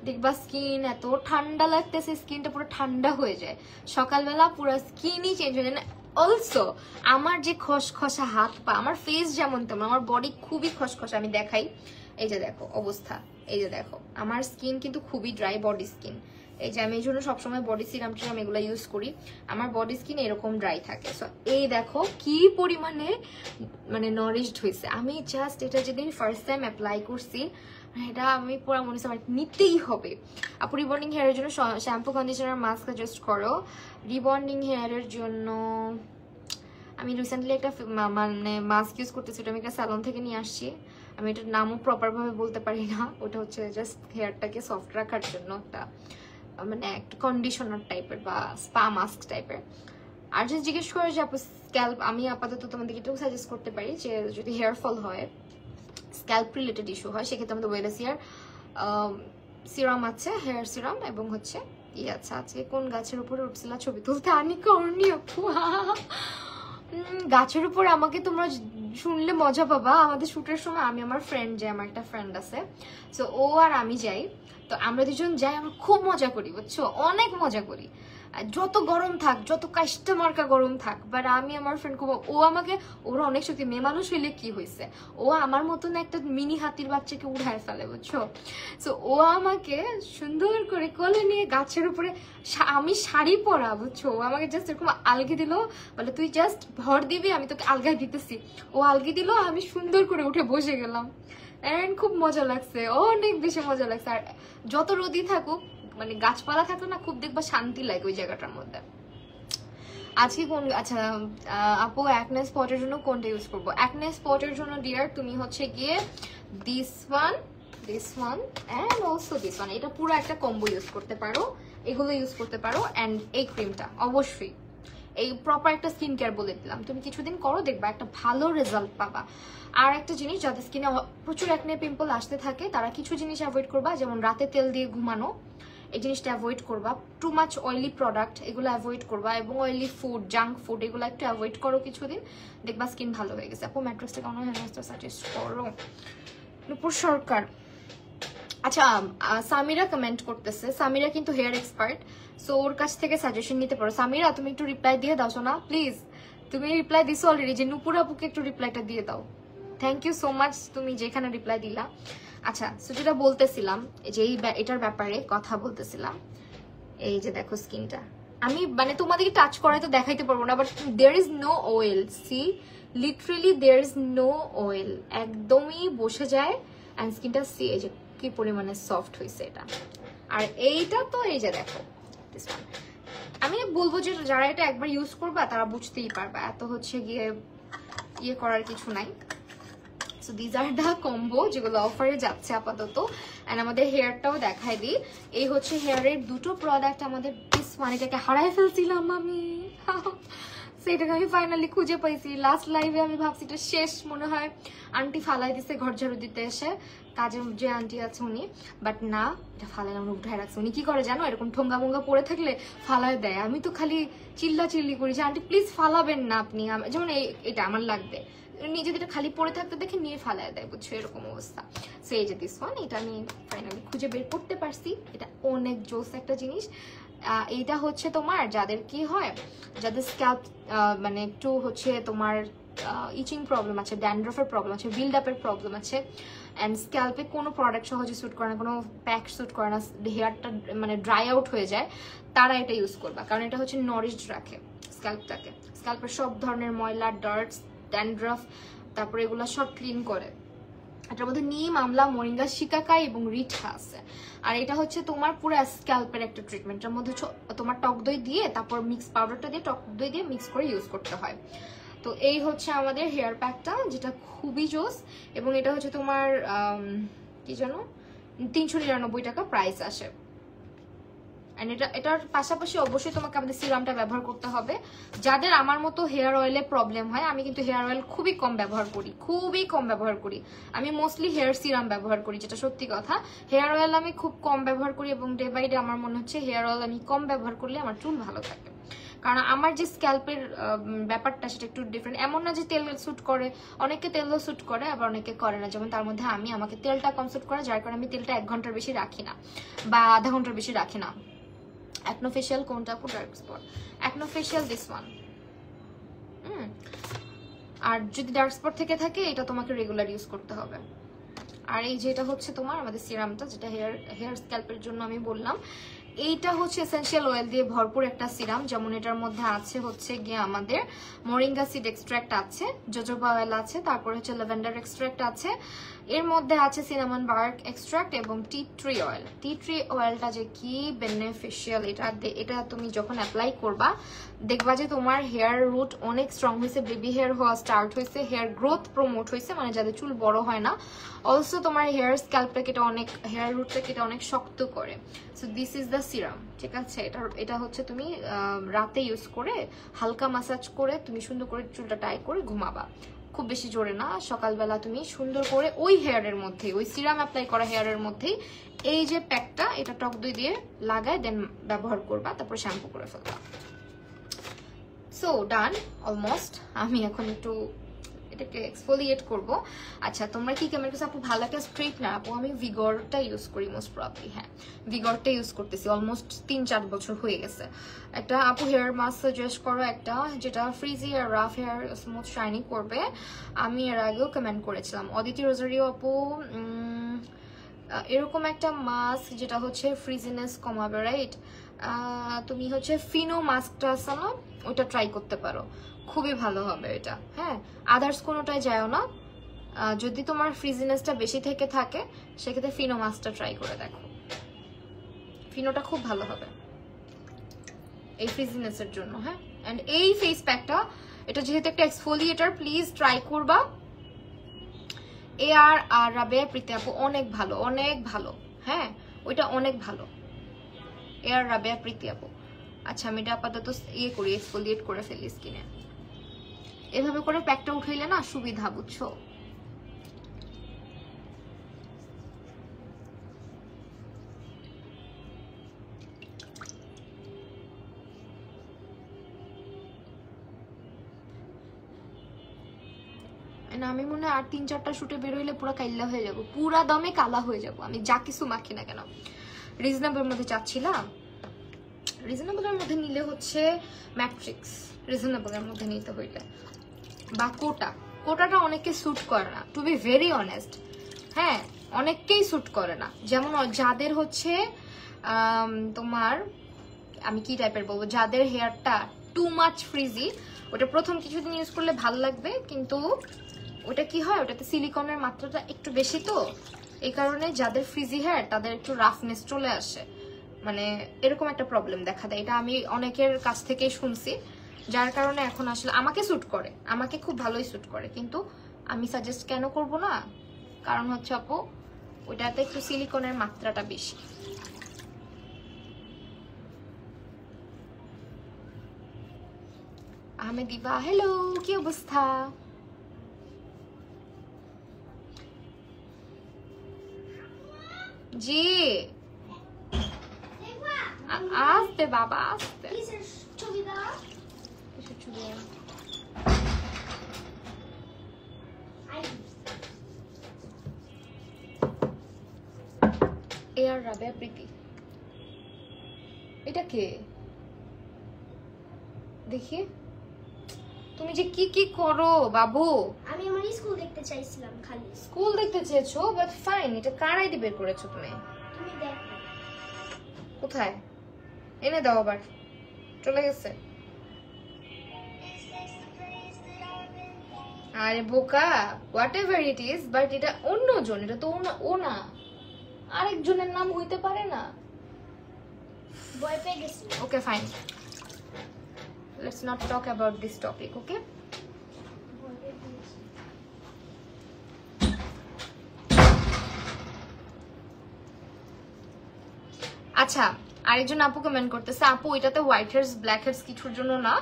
দেখবা স্কিন এত ঠান্ডা লাগতেছে, স্কিনটা পুরো ঠান্ডা হয়ে যায়। সকালবেলা পুরো স্কিনই চেঞ্জ হয়ে যায়। অলসো আমার যে খসখসা হাত পা, আমার ফেস যেমন তেমন, আমার বডি খুবই খসখসা। আমি দেখাই, এই যে দেখো অবস্থা, এই যে দেখো আমার স্কিন কিন্তু খুবই ড্রাই বডি স্কিন। এই যে আমি এই জন্য সবসময় বডি সিরাম টিরাম এগুলো ইউজ করি, আমার বডি স্কিন এরকম ড্রাই থাকে। সো এই দেখো কি পরিমাণে মানে নরিশড হয়েছে। আমি জাস্ট এটা যেদিন ফার্স্ট টাইম অ্যাপ্লাই করছি, এটা আমি পুরো মনে হচ্ছে আমার নিতেই হবে। আপু রিবন্ডিং হেয়ারের জন্য শ্যাম্পু কন্ডিশনার মাস্ক সাজেস্ট করো। রিবন্ডিং হেয়ারের জন্য আমি রিসেন্টলি একটা মানে মাস্ক ইউজ করতেছি, ওটা আমি একটা স্যালন থেকে নিয়ে আসছি, আমি এটার নামও প্রপারভাবে বলতে পারি না। ওটা হচ্ছে জাস্ট হেয়ারটাকে সফট রাখার জন্য একটা মানে একটা কন্ডিশনার টাইপের বা স্পা মাস্ক টাইপের। আর যদি জিজ্ঞেস করে যে আপু স্ক্যাল্প, আমি আপাতত তোমাদেরকে এটাও সাজেস্ট করতে পারি যে যদি হেয়ার ফল হয়, স্ক্যাল্প রিলেটেড ইস্যু হয়, সেক্ষেত্রে আমাদের ওয়েলাসিয়ার সিরাম আছে, হেয়ার সিরাম, এবং হচ্ছে আছে আজকে কোন গাছের উপরে উঠছিল ছবি তুলতে আনি করনি আপু। গাছের উপর আমাকে তোমরা শুনলে মজা পাবা। আমাদের শুটের সময় আমি আমার ফ্রেন্ড, যে আমার একটা ফ্রেন্ড আছে, সো ও আর আমি যাই, তো আমরা দুজন যাই, আমরা খুব মজা করি, বুঝছো, অনেক মজা করি। যত গরম থাক, যত কাষ্টা মার্কা গরম থাক, বাট আমি আমার ফ্রেন্ড খুব, ও আমাকে, ওরা অনেক শক্তি, মেয়ে মানুষ হইলে কি হয়েছে, ও আমার মতন একটা মিনি হাতির বাচ্চাকে উঠায় ফেলে, বুঝছো। সো ও আমাকে সুন্দর করে কোলে নিয়ে গাছের উপরে, আমি শাড়ি পরা, বুঝছো, ও আমাকে জাস্ট এরকম আলগি দিল, বলে তুই জাস্ট ভর দিবি, আমি তোকে আলগায় দিতেছি। ও আলগি দিল, আমি সুন্দর করে উঠে বসে গেলাম, এন্ড খুব মজা লাগছে, অনেক বেশি মজা লাগছে। আর যত রোদই থাকুক, মানে গাছপালা থাকলে না খুব দেখবা শান্তি লাগে ওই জায়গাটার মধ্যে। আজকে কোন আচ্ছা আপু অ্যাকনে স্পটের জন্য কোনটা ইউজ করব? অ্যাকনে স্পটের জন্য ডিয়ার তুমি হচ্ছে গিয়ে this one and also this one, এটা পুরো একটা কম্বো ইউজ করতে পারো, এগুলো ইউজ করতে পারো। এন্ড এই ক্রিমটা অবশ্যই এই প্রপার একটা স্কিন কেয়ার বলে দিলাম, তুমি কিছুদিন করো দেখবা একটা ভালো রেজাল্ট পাবা। আর একটা জিনিস, যাদের স্কিনে প্রচুর অ্যাকনে পিম্পল আসতে থাকে তারা কিছু জিনিস অ্যাভয়েড করবা, যেমন রাতে তেল দিয়ে ঘুমানো, এই জিনিসটা অ্যাভয়েড করবা। টু মাচ অয়েলি প্রোডাক্ট এগুলো অ্যাভয়েড করবা, এবং অয়েলি ফুড, জাঙ্ক ফুড এগুলো একটু অ্যাভয়েড করো কিছুদিন, দেখবা স্কিন ভালো হয়ে গেছে। আপু ম্যাট্রেসটা কেমন হয় সাজেস্ট করো? নূপুর সরকার। আচ্ছা সামিরা কমেন্ট করতেছে, সামিরা কিন্তু হেয়ার এক্সপার্ট, সো ওর কাছ থেকে সাজেশন নিতে পারো। সামিরা তুমি একটু রিপ্লাই দিয়ে দাও না প্লিজ, তুমি রিপ্লাই দিছো অলরেডি, যে নূপুর আপুকে একটু রিপ্লাইটা দিয়ে দাও। থ্যাংক ইউ সো মাচ তুমি যেখানে রিপ্লাই দিলা। আচ্ছা সো যেটা বলতেছিলাম, যে এটার ব্যাপারে কথা বলতেছিলাম, এই যে দেখো স্কিনটা, আমি মানে তোমাদেরকে টাচ করাই তো দেখাইতে পারবো না, but there is no oil, see literally there is no oil, একদমই বসে যায়। অ্যান্ড স্কিনটা সি এই যে কি পরিমাণে সফট হয়েছে এটা। আর এইটা তো এই যে দেখো, আমি বলবো যে যারা এটা একবার ইউজ করবা তারা বুঝতেই পারবা, এত হচ্ছে গিয়ে ইয়ে করার কিছু নাই। So this are the combo যেগুলো অফারে যাচ্ছে আপাতত। অ্যান্ড আমাদের হেয়ারটাও দেখাই দিই, এই হচ্ছে হেয়ারের দুটো প্রোডাক্ট আমাদের। দিস ওয়ান, এটাকে হারাই ফেলছিলাম আমি, সেটাকে আমি ফাইনালি খুঁজে পাইছি। লাস্ট লাইভে আমি ভাবছি এটা শেষ মনে হয়, আন্টি ফালাই দিছে ঘর ঝাড়ু দিতে এসে, কাজের যে আন্টি আছে উনি, বাট না এটা ফালাই আমরা উঠায় রাখছি। উনি কি করে জানো, এরকম ঠোঙ্গা মোঙ্গা পড়ে থাকলে ফালাই দেয়, আমি তো খালি চিল্লা চিল্লি করি যে আন্টি প্লিজ ফালাবেন না আপনি, যেমন এটা আমার লাগবে, নিজে যেটা খালি পড়ে থাকতে দেখে নিয়ে ফালায় দেয়, বুঝছো এরকম অবস্থা। সো এই যে দিস ওয়ান, এটা আমি ফাইনালি খুঁজে বের করতে পারছি, এটা অনেক জোস একটা জিনিস। এইটা হচ্ছে তোমার যাদের কি হয়, যাদের স্ক্যাল্প মানে একটু হচ্ছে তোমার ইচিং প্রবলেম আছে, ড্যান্ড্রফের প্রবলেম আছে, বিল্ড আপের প্রবলেম আছে, অ্যান্ড স্ক্যাল্পে কোনো প্রোডাক্ট সহজে স্যুট করে না, কোনো প্যাক স্যুট করে না, হেয়ারটা মানে ড্রাই আউট হয়ে যায়, তারা এটা ইউজ করবা। কারণ এটা হচ্ছে নরিশড রাখে স্ক্যাল্পটাকে, স্ক্যাল্পের সব ধরনের ময়লা, ডার্টস, ড্যান্ড্রফ, তারপরে এগুলো সব ক্লিন করে। এটার মধ্যে নিম, আমলা, মোরিঙ্গা, শিকাকাই এবং রিঠা আছে। আর এটা হচ্ছে তোমার পুরো স্ক্যাল্পের একটা ট্রিটমেন্ট, এর মধ্যে তোমার টক দই দিয়ে, তারপর মিক্স পাউডারটা দিয়ে, টক দই দিয়ে মিক্স করে ইউজ করতে হয়। তো এই হচ্ছে আমাদের হেয়ার প্যাকটা, যেটা খুবই জোস, এবং এটা হচ্ছে তোমার কি জানো 399 টাকা প্রাইস আসে। এটার পাশাপাশি অবশ্যই তোমাকে আমাদের সিরামটা ব্যবহার করতে হবে। যাদের আমার মতো হেয়ার অয়েলে প্রবলেম হয়, আমি কিন্তু হেয়ার অয়েল খুবই কম ব্যবহার করি, আমি মোস্টলি হেয়ার সিরাম ব্যবহার করি, যেটা সত্যি কথা। হেয়ার অয়েল আমি খুব কম ব্যবহার করি, এবং ডে বাই ডে আমার মনে হচ্ছে হেয়ার অয়েল আমি কম ব্যবহার করলে আমার চুল ভালো থাকে। কারণ আমার যে স্ক্যাল্পের ব্যাপারটা সেটা একটু ডিফারেন্ট, এমন না যে তেল স্যুট করে, অনেকে তেলও স্যুট করে, আবার অনেকে করে না। যেমন তার মধ্যে আমাকে তেলটা কম স্যুট করে, যার কারণে আমি তেলটা 1 ঘন্টার বেশি রাখি না, বা আধা ঘন্টার বেশি রাখি না। অ্যাকনো ফেশিয়াল কোনটা আপু? Dark spot acne facial this one. আর যদি ডার্ক স্পট থেকে থাকে এটা তোমাকে রেগুলার ইউজ করতে হবে। আর এই যেটা হচ্ছে তোমার আমাদের সিরামটা, যেটা হেয়ার স্ক্যাল্পের জন্য আমি বললাম, এইটা হচ্ছে এসেনশিয়াল অয়েল দিয়ে ভরপুর একটা সিরাম। যেমন এটার মধ্যে আছে হচ্ছে গিয়ে আমাদের মোরিঙ্গা সিড এক্সট্রাক্ট আছে, জোজোবা অয়েল আছে, তারপর হচ্ছে ল্যাভেন্ডার এক্সট্রাক্ট আছে, এর মধ্যে আছে সিনামন বার্ক এক্সট্রাক্ট এবং tea tree oil. Tea tree অয়েলটা যে কি বেনিফিশিয়াল, এটা তুমি যখন অ্যাপ্লাই করবা দেখবা যে তোমার হেয়ার রুট অনেক স্ট্রং হয়েছে, বেবি হেয়ার হওয়া স্টার্ট হয়েছে, হেয়ার গ্রোথ প্রমোট হয়েছে, মানে যাদের চুল বড় হয় না। অলসো তোমার হেয়ার স্ক্যাল্পটাকে এটা অনেক, হেয়ার রুটটাকে এটা অনেক শক্ত করে। So this is the serum, ঠিক আছে? এটা হচ্ছে তুমি রাতে ইউজ করে হালকা ম্যাসাজ করে তুমি সুন্দর করে চুলটা টাই করে ঘুমাবা, খুব বেশি জোরে না। সকালবেলা তুমি সুন্দর করে ওই হেয়ারের মধ্যে, ওই সিরাম অ্যাপ্লাই করা হেয়ারের মধ্যেই এই যে প্যাকটা, এটা টক দই দিয়ে লাগায় দেন ব্যবহার করবা, তারপর শ্যাম্পু করে ফেলবা। সো ডান অলমোস্ট। আমি এখন একটু এটাকে এক্সফোলিয়েট করব। আচ্ছা তোমরা কি কেমন আপু ভালো একটা স্ট্রেটনার? আপু আমি ভিগরটা ইউজ করি মোস্ট প্রবাবলি, হ্যাঁ ভিগরটা ইউজ করতেছি অলমোস্ট 3-4 বছর হয়ে গেছে। একটা আপু হেয়ার মাস্ক সাজেস্ট করো একটা, যেটা ফ্রিজি আর রাফ হেয়ার স্মুথ শাইনি করবে। আমি এর আগেও কমেন্ট করেছিলাম। অদিতি রোজারিও আপু এরকম একটা মাস্ক যেটা হচ্ছে ফ্রিজিনেস কমাবে, রাইট? তুমি হচ্ছে ফিনো মাস্কটা আছে না, ওটা ট্রাই করতে পারো, খুবই ভালো হবে এটা। হ্যাঁ আদার্স কোনোটাই যায়ও না, যদি তোমার ফ্রিজিনেসটা বেশি থেকে থাকে সেক্ষেত্রে ফিনো মাস্কটা ট্রাই করে দেখো, ফিনোটা খুব ভালো হবে এই ফ্রিজিনেসের জন্য। হ্যাঁ এন্ড এই ফেস প্যাকটা, এটা যেহেতু একটা এক্সফোলিয়েটর, প্লিজ ট্রাই করবা। এআর আর রাবেয়া প্রীতি আপু অনেক ভালো, অনেক ভালো। হ্যাঁ, ওইটা অনেক ভালো, এআর রাবেয়া প্রীতি আপু। আচ্ছা, আমি এটা আপাতত করি, এক্সফোলিয়েট করে ফেলি স্কিনে। এভাবে করে প্যাকটা উঠাইলে না সুবিধা, বুঝছো? আমি মনে হয় আর 3-4টা শুটে বের হইলে পুরো কাইল্লা হয়ে যাবো, পুরা দমে কালা হয়ে যাবো আমি, যা কিছু মাখি না কেন। রিজনেবল মধ্যে চাচ্ছিলাম, রিজনেবলের মধ্যে নিলে হচ্ছে ম্যাট্রিক্স, রিজনেবলের মধ্যে নিতে হইলে, বা কোটাটা অনেকে স্যুট করে না, টু বি ভেরি অনেস্ট। হ্যাঁ, অনেককেই স্যুট করে না, যেমন যাদের হচ্ছে তোমার, আমি কি টাইপের বলবো, যাদের হেয়ারটা টু মাচ ফ্রিজি, ওটা প্রথম কিছুদিন ইউজ করলে ভালো লাগবে, কিন্তু ওটা কি হয়, ওটাতে সিলিকনের মাত্রাটা একটু বেশি, তো এই কারণে যাদের ফ্রিজি হেয়ার তাদের একটু রাফনেস চলে আসে, মানে এরকম একটা প্রবলেম দেখা দেয়। এটা আমি অনেকের কাছ থেকেই শুনছি, যার কারণে এখন আসলে আমাকে স্যুট করে, আমাকে খুব ভালোই স্যুট করে, কিন্তু আমি সাজেস্ট কেন করব না, কারণ হচ্ছে আপু ওটাতে একটু সিলিকনের মাত্রাটা বেশি। আহমেদিবা, হ্যালো, কি অবস্থা? জি, আসতে বাবা, আসতে। কিসের ছবি দাও? কিসের ছবি? এআর রাবেয়া প্রীতি, এটা কে? দেখি তুমি যে কি কি করো বাবু। আমি আমার স্কুল দেখতে চাইছিলাম, খালি স্কুল দেখতে চেয়েছো, বাট ফাইন, এটা কার আইডি বের করেছো তুমি? তুমি দেখো কোথায়? এনে দাও, আবার চলে গেছে। আরে বোকা, what ever it is, but এটা অন্যজন, এটা তো ও না, আরেকজনের নাম হইতে পারে না। ভয় পেয়ে গেছি। Okay fine, let's not talk about this topic, okay? ভয় পেয়ে গেছি। আচ্ছা, আরেকজন আপু কমেন্ট করতেছে, আপু এটাতে হোয়াইট হেয়ারস ব্ল্যাক হেয়ারস কিছুর জন্য না,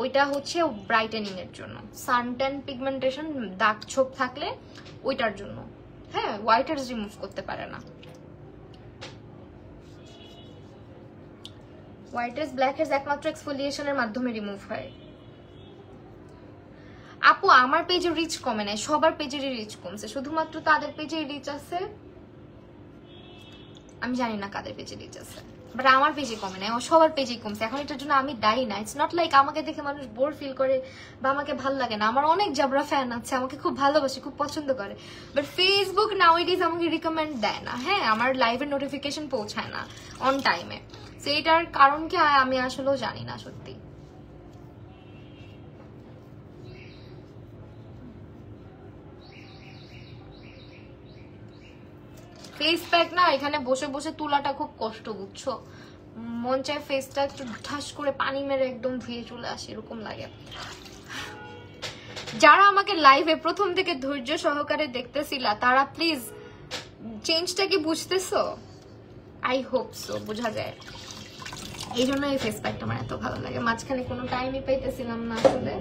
ওইটা হচ্ছে ব্রাইটেনিং এর জন্য, সানট্যান পিগমেন্টেশন দাগ ছোপ থাকলে ওইটার জন্য। হ্যাঁ, হোয়াইট হেয়ারস রিমুভ করতে পারে না। হোয়াইট হেয়ারস ব্ল্যাক হেয়ারস একমাত্র এক্সফোলিয়েশনের মাধ্যমে রিমুভ হয়। আপু আমার পেজে রিচ কমে নাই, সবার পেজেরই রিচ কমছে, শুধুমাত্র তাদের পেজে রিচ আছে, আমি জানি না কাদের পেজে রিচ আছে, বাট আমার পেজে কমে নাই, সবার পেজেই কমছে। এখন এটার জন্য আমি দায়ী না, ইটস নট লাইক আমাকে দেখে মানুষ বোর ফিল করে বা আমাকে ভাল লাগে না, আমার অনেক জাবরা ফ্যান আছে, আমাকে খুব ভালোবাসে, খুব পছন্দ করে, বাট ফেসবুক নাউএডেজ আমাকে রিকমেন্ড দেয় না। হ্যাঁ, আমার লাইভের নোটিফিকেশন পৌঁছায় না অন টাইমে, সো এটার কারণ কি আমি আসলেও জানি না সত্যি। ফেস প্যাক না এখানে বসে বসে তোলাটা খুব কষ্ট, বুঝছো? মন চায় ফেসটা একটু ঠাস করে পানি মেরে একদম ধুয়ে চলে আসে, এরকম লাগে। যারা আমাকে লাইভে প্রথম থেকে ধৈর্য সহকারে দেখতেছিলা, তারা প্লিজ চেঞ্জটা কি বুঝতেছো? আই হোপ সো, বোঝা যায়। এই জন্য এই ফেস প্যাকটা আমার এত ভালো লাগে। মাঝখানে কোনো টাইমই পাইতেছিলাম না আসলে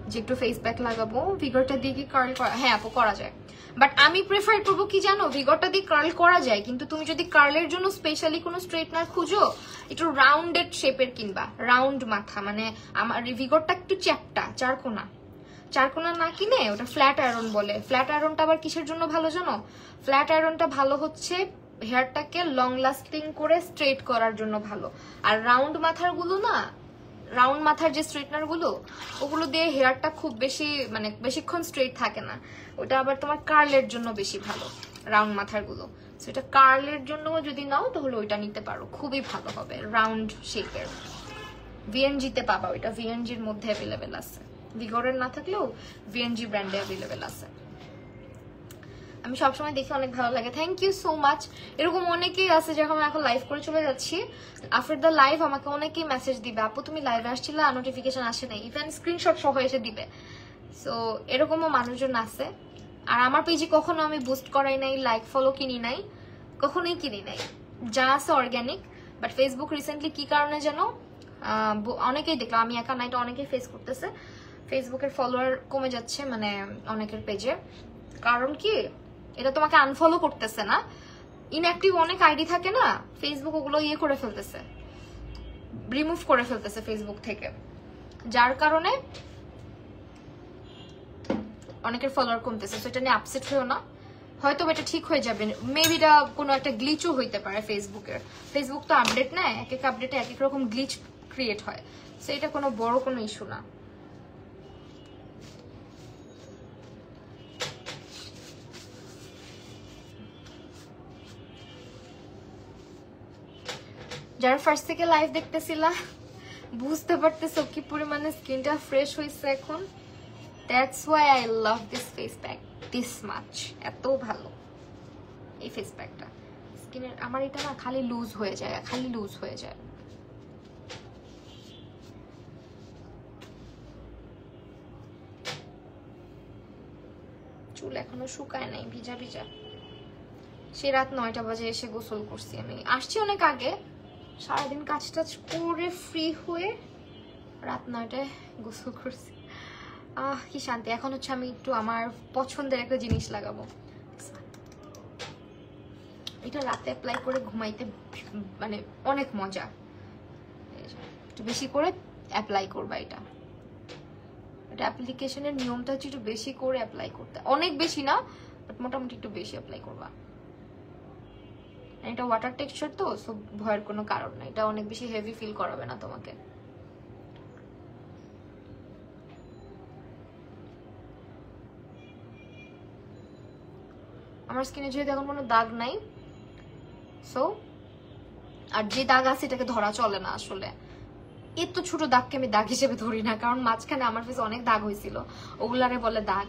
যে একটু ফেস প্যাক লাগাবো। ভিগরটা দিয়ে কি কার্ল করা? হ্যাঁ আপু, করা যায়, বাট আমি প্রেফার করবো কি জানো, ভিগরটা দিয়ে কার্ল করা যায়, কিন্তু তুমি যদি কার্লের জন্য স্পেশালি কোনো স্ট্রেটনার খুঁজো, একটু রাউন্ডেড শেপের কিনবা, রাউন্ড মাথা, মানে আমার ভিগরটা একটু চ্যাপটা, চারকোনা না কিনে ওটা ফ্ল্যাট আয়রন বলে। ফ্ল্যাট আয়রনটা আবার কিসের জন্য ভালো জানো? ফ্ল্যাট আয়রনটা ভালো হচ্ছে হেয়ারটাকে লং লাস্টিং করে স্ট্রেট করার জন্য ভালো। আর রাউন্ড মাথার গুলো না, রাউন্ড মাথার যে স্ট্রেটনার গুলো, ওগুলো দিয়ে হেয়ারটা খুব বেশি মানে বেশিক্ষণ স্ট্রেট থাকে না। ওটা আবার তোমার কার্লের জন্য বেশি ভালো, রাউন্ড মাথার গুলো। সেটা কার্লের জন্য যদি নাও তাহলে ওইটা নিতে পারো, খুবই ভালো হবে, রাউন্ড শেপের। ভিএনজিতে পাবা ওইটা, ভিএনজির মধ্যে অ্যাভেলেবেল আছে, ভিগরের না থাকলেও ভিএনজি ব্র্যান্ডে অ্যাভেলেবেল আছে। আমি সবসময় দেখে অনেক ভালো লাগে। Thank you so much. এরকম অনেকেই আছে যখন এখন লাইভ করে চলে যাচ্ছি, আফটার দ্য লাইভ আমাকে অনেকেই মেসেজ দিবে, আপু তুমি লাইভে আসছিলে নোটিফিকেশন আসে নাই, ইভেন স্ক্রিনশট সহ এসে দিবে। সো এরকমও মানুষজন আছে। আর আমার পেজে কখনো আমি বুস্ট করাই নাই, লাইক ফলো কিনি নাই, কখনোই কিনি নাই, যা আছে অর্গ্যানিক। বাট ফেসবুক রিসেন্টলি কি কারণে যেন অনেকেই দেখলাম, আমি একা না, এটা অনেকেই ফেস করতেছে, ফেসবুকের ফলোয়ার কমে যাচ্ছে মানে অনেকের পেজে। কারণ কি, এটা তোমাকে আনফলো করতেছে না, ইনঅ্যাক্টিভ অনেক আইডি থাকে না, ফেসবুক ওগুলো ইয়ে করে ফেলতেছে, রিমুভ করে ফেলতেছে ফেসবুক থেকে, যার কারণে অনেকের ফলোয়ার কমতেছে। সো এটা নিয়ে আপসেট হয়েও না, হয়তো এটা ঠিক হয়ে যাবে, মেবি এটা কোনো একটা গ্লিচও হইতে পারে ফেসবুকের। ফেসবুক তো আপডেট নেয়, এক এক আপডেটে এক এক রকম গ্লিচ ক্রিয়েট হয়, সো এটা কোনো বড় কোনো ইস্যু না। যারা ফার্স্ট থেকে লাইভ দেখতেছিলা বুঝতে পারতেছো কি পরিমাণে স্কিনটা ফ্রেশ হয়েছে এখন। That's why I love this face pack this much. এত ভালো এই ফেস প্যাকটা স্কিনের। আমার এটা না খালি লুজ হয়ে যায়, খালি লুজ হয়ে যায়। চুল এখনো শুকায় নাই, ভিজা ভিজা। সে রাত 9টা বাজে এসে গোসল করছি। আমি আসছি অনেক আগে, সারাদিন কাজ টাজ করে ফ্রি হয়ে রাত 9টায় গোসল করছি। কি শান্তি। এখন হচ্ছে আমি একটু আমার পছন্দের একটা জিনিস লাগাবো, এটা রাতে অ্যাপ্লাই করে ঘুমাইতে মানে অনেক মজা। একটু বেশি করে অ্যাপ্লাই করবা, এটা অ্যাপ্লিকেশনের নিয়মটা হচ্ছে একটু বেশি করে অ্যাপ্লাই করতে, অনেক বেশি না বাট মোটামুটি একটু বেশি অ্যাপ্লাই করবা। এটা ওয়াটার টেক্সচার তো, সো ভয়ের কোনো কারণ নাই, এটা অনেক বেশি হেভি ফিল করাবে না তোমাকে। আমার স্কিনে যেহেতু এখন কোনো দাগ নাই, সো আর যে দাগ আছে এটাকে ধরা চলে না আসলে। এত ছোট দাগকে আমি দাগ হিসেবে ধরি না, কারণ মাঝখানে আমার ফেসে অনেক দাগ হয়েছিল, ওগুলারে বলে দাগ।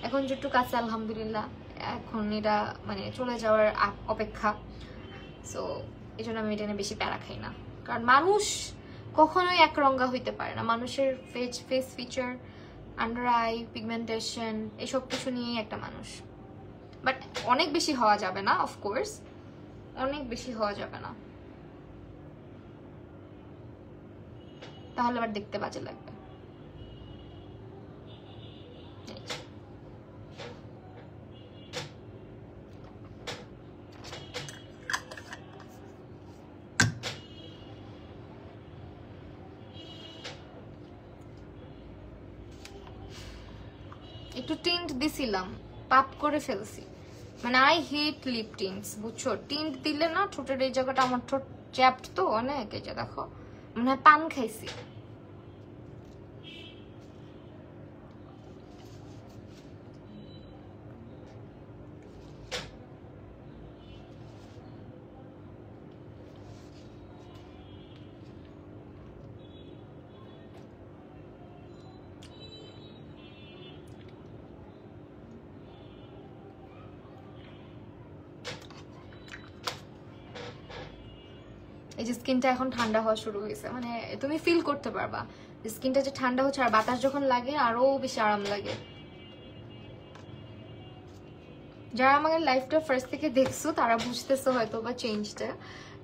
এখন যেটুকু আছে আলহামদুলিল্লাহ, এখন এটা মানে চলে যাওয়ার অপেক্ষা। সো এই জন্য আমি এটা নিয়ে বেশি প্যারা খাই না, কারণ মানুষ কখনোই একরঙা হইতে পারে না। মানুষের face feature, under eye, pigmentation, এসব কিছু নিয়েই একটা মানুষ। বাট অনেক বেশি হওয়া যাবে না, অফকোর্স অনেক বেশি হওয়া যাবে না, তাহলে আবার দেখতে বাজে লাগবে। একটু টিন্ট দিছিলাম, পাপ করে ফেলছি। মানে আই হেট লিপ টিন্টস, বুঝছো? টিন্ট দিলে না ঠোঁটের এই জায়গাটা, আমার ঠোঁট চ্যাপড তো অনেক, এই যে দেখো মনে হয় পান খাইছি। এই যে স্কিনটা এখন ঠান্ডা হওয়া শুরু হয়েছে, মানে তুমি ফিল করতে পারবা স্কিনটা যে ঠান্ডা হচ্ছে, আর বাতাস যখন লাগে আরো বেশি আরাম লাগে। যারা আমাদের লাইফটা ফার্স্ট থেকে দেখছো তারা বুঝতেছো হয়তো বা চেঞ্জটা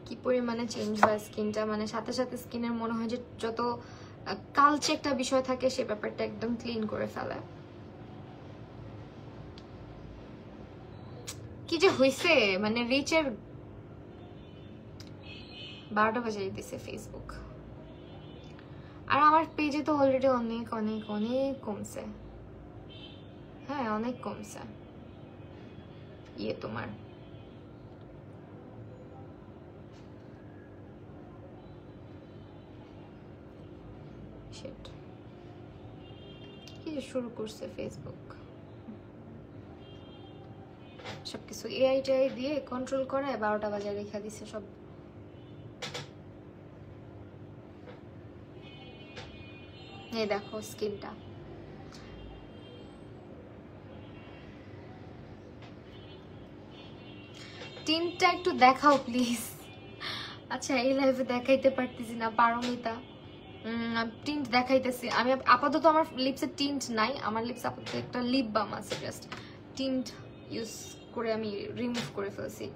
কি পরিমাণে চেঞ্জ হয় স্কিনটা, মানে সাথে সাথে স্কিনের মনে হয় যে যত কালচে একটা বিষয় থাকে সে ব্যাপারটা একদম ক্লিন করে ফেলে। কি যে হয়েছে, মানে রিচের 12টা বাজে দিছে ফেসবুক, আর আমার পেজে তো অলরেডি অনেক অনেক অনেক কমছে। হ্যাঁ অনেক কমছে ইয়ে তোমার কি যে শুরু করছে ফেসবুক, সবকিছু এআই টাই দিয়ে কন্ট্রোল করে 12টা বাজে রেখা দিছে সব। এই দেখো স্কিনটা টিনটা একটু দেখাও প্লিজ। আচ্ছা এই লাইভে দেখাইতে পারতেছি না, পারমিতা। টিন্ট দেখাইতেছি আমি আপাতত। আমার লিপসে টিন্ট নাই, আমার লিপস আপাতত একটা লিপ বাম আছে, জাস্ট টিন্ট ইউজ করে আমি রিমুভ করে ফেলছি।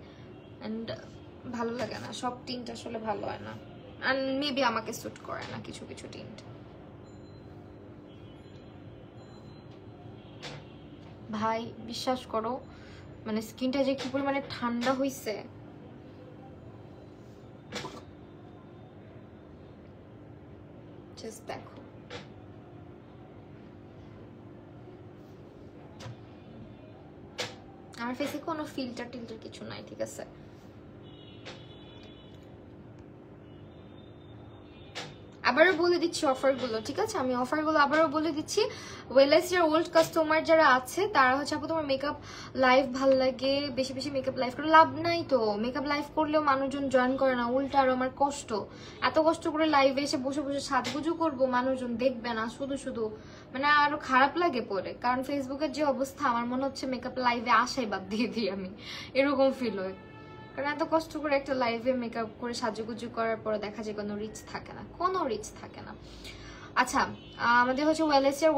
অ্যান্ড ভালো লাগে না, সব টিন্ট আসলে ভালো হয় না, অ্যান্ড মেবি আমাকে স্যুট করে না কিছু কিছু টিন্ট। ভাই বিশ্বাস করো, মানে স্কিনটা যে কি পরিমাণে ঠান্ডা হইছে। জাস্ট দেখো, আমার ফেসে কোনো ফিল্টার টিল্টার কিছু নাই, ঠিক আছে? আবারও বলে দিচ্ছি অফারগুলো, ঠিক আছে? আমি অফারগুলো আবারও বলে দিচ্ছি। ওয়েলএসির ওল্ড কাস্টমার যারা আছে তারা হচ্ছে আপু তোমার মেকআপ লাইভ ভাল লাগে, বেশি বেশি মেকআপ লাইভ করে লাভ নাই তো। মেকআপ লাইভ করলেও মানুষজন জয়েন করে না, উল্টা আরো আমার কষ্ট। এত কষ্ট করে লাইভে এসে বসে বসে সাজগুজু করবো, মানুষজন দেখবে না, শুধু শুধু মানে আরো খারাপ লাগে পরে। কারণ ফেসবুকের যে অবস্থা, আমার মনে হচ্ছে মেকআপ লাইভে আসাই বাদ দিয়ে দিই আমি, এরকম ফিল হয়। কারণ এত কষ্ট করে একটা লাইভে মেকআপ করে সাজুগুজু করার পরে দেখা যায় কোনো রিচ থাকে না, কোনো রিচ থাকে না। আচ্ছা, আমাদের হচ্ছে ওয়েলএসির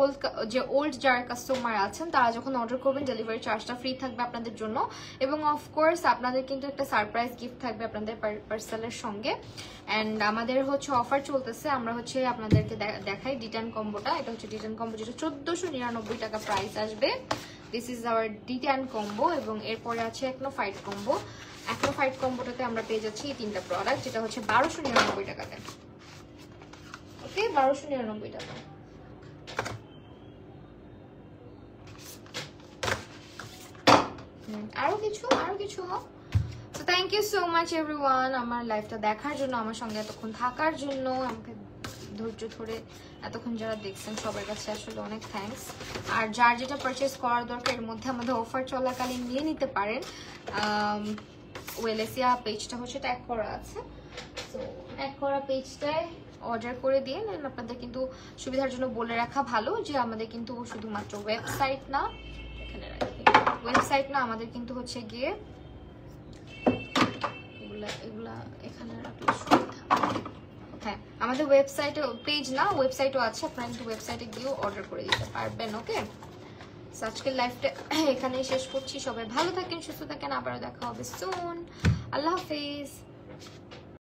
যে ওল্ড যারা কাস্টমার আছেন তারা যখন অর্ডার করবেন ডেলিভারি চার্জটা ফ্রি থাকবে আপনাদের জন্য, এবং অফকোর্স আপনাদের কিন্তু একটা সারপ্রাইজ গিফট থাকবে আপনাদের পার্সেলের সঙ্গে। অ্যান্ড আমাদের হচ্ছে অফার চলতেছে, আমরা হচ্ছে আপনাদেরকে দেখাই ডিটান কম্বোটা। এটা হচ্ছে ডিটান কম্বো, যেটা 1499 টাকা প্রাইস আসবে। This is our detan combo. এবং এরপরে আছে acne fight combo. Acne fight কম্বোটাতে আমরা পেয়ে যাচ্ছি এই তিনটা প্রোডাক্ট, যেটা হচ্ছে 1299 টাকাতে। ওকে, 1299 টাকা। আরো কিছু হোক। তো thank you so much everyone আমার লাইভটা দেখার জন্য, আমার সঙ্গে এতক্ষণ থাকার জন্য, আমাকে ধৈর্য ধরে এতক্ষণ যারা দেখছেন সবার কাছে আসলে অনেক থ্যাঙ্কস। আর যার যেটা পারচেস করার দরকার এর মধ্যে আমাদের অফার চলাকালীন নিয়ে নিতে পারেন। ওয়েলেসিয়া পেজটা হচ্ছে ট্যাগ করা আছে, তো ট্যাগ করা পেজটায় অর্ডার করে দিয়ে নেন। আপনাদের কিন্তু সুবিধার জন্য বলে রাখা ভালো যে আমাদের কিন্তু শুধুমাত্র ওয়েবসাইট না, এখানে রাখি, ওয়েবসাইট না, আমাদের কিন্তু হচ্ছে গিয়ে এগুলা এখানে রাখলে সুবিধা। হ্যাঁ, আমাদের ওয়েবসাইটে পেজ না, ওয়েবসাইটও আছে, আপনারা কিন্তু ওয়েবসাইটে গিয়েও অর্ডার করে দিতে পারবেন। ওকে, আজকের লাইভটা এখানেই শেষ করছি। সবাই ভালো থাকেন, সুস্থ থাকেন, আবারও দেখা হবে সুন। আল্লাহ হাফেজ।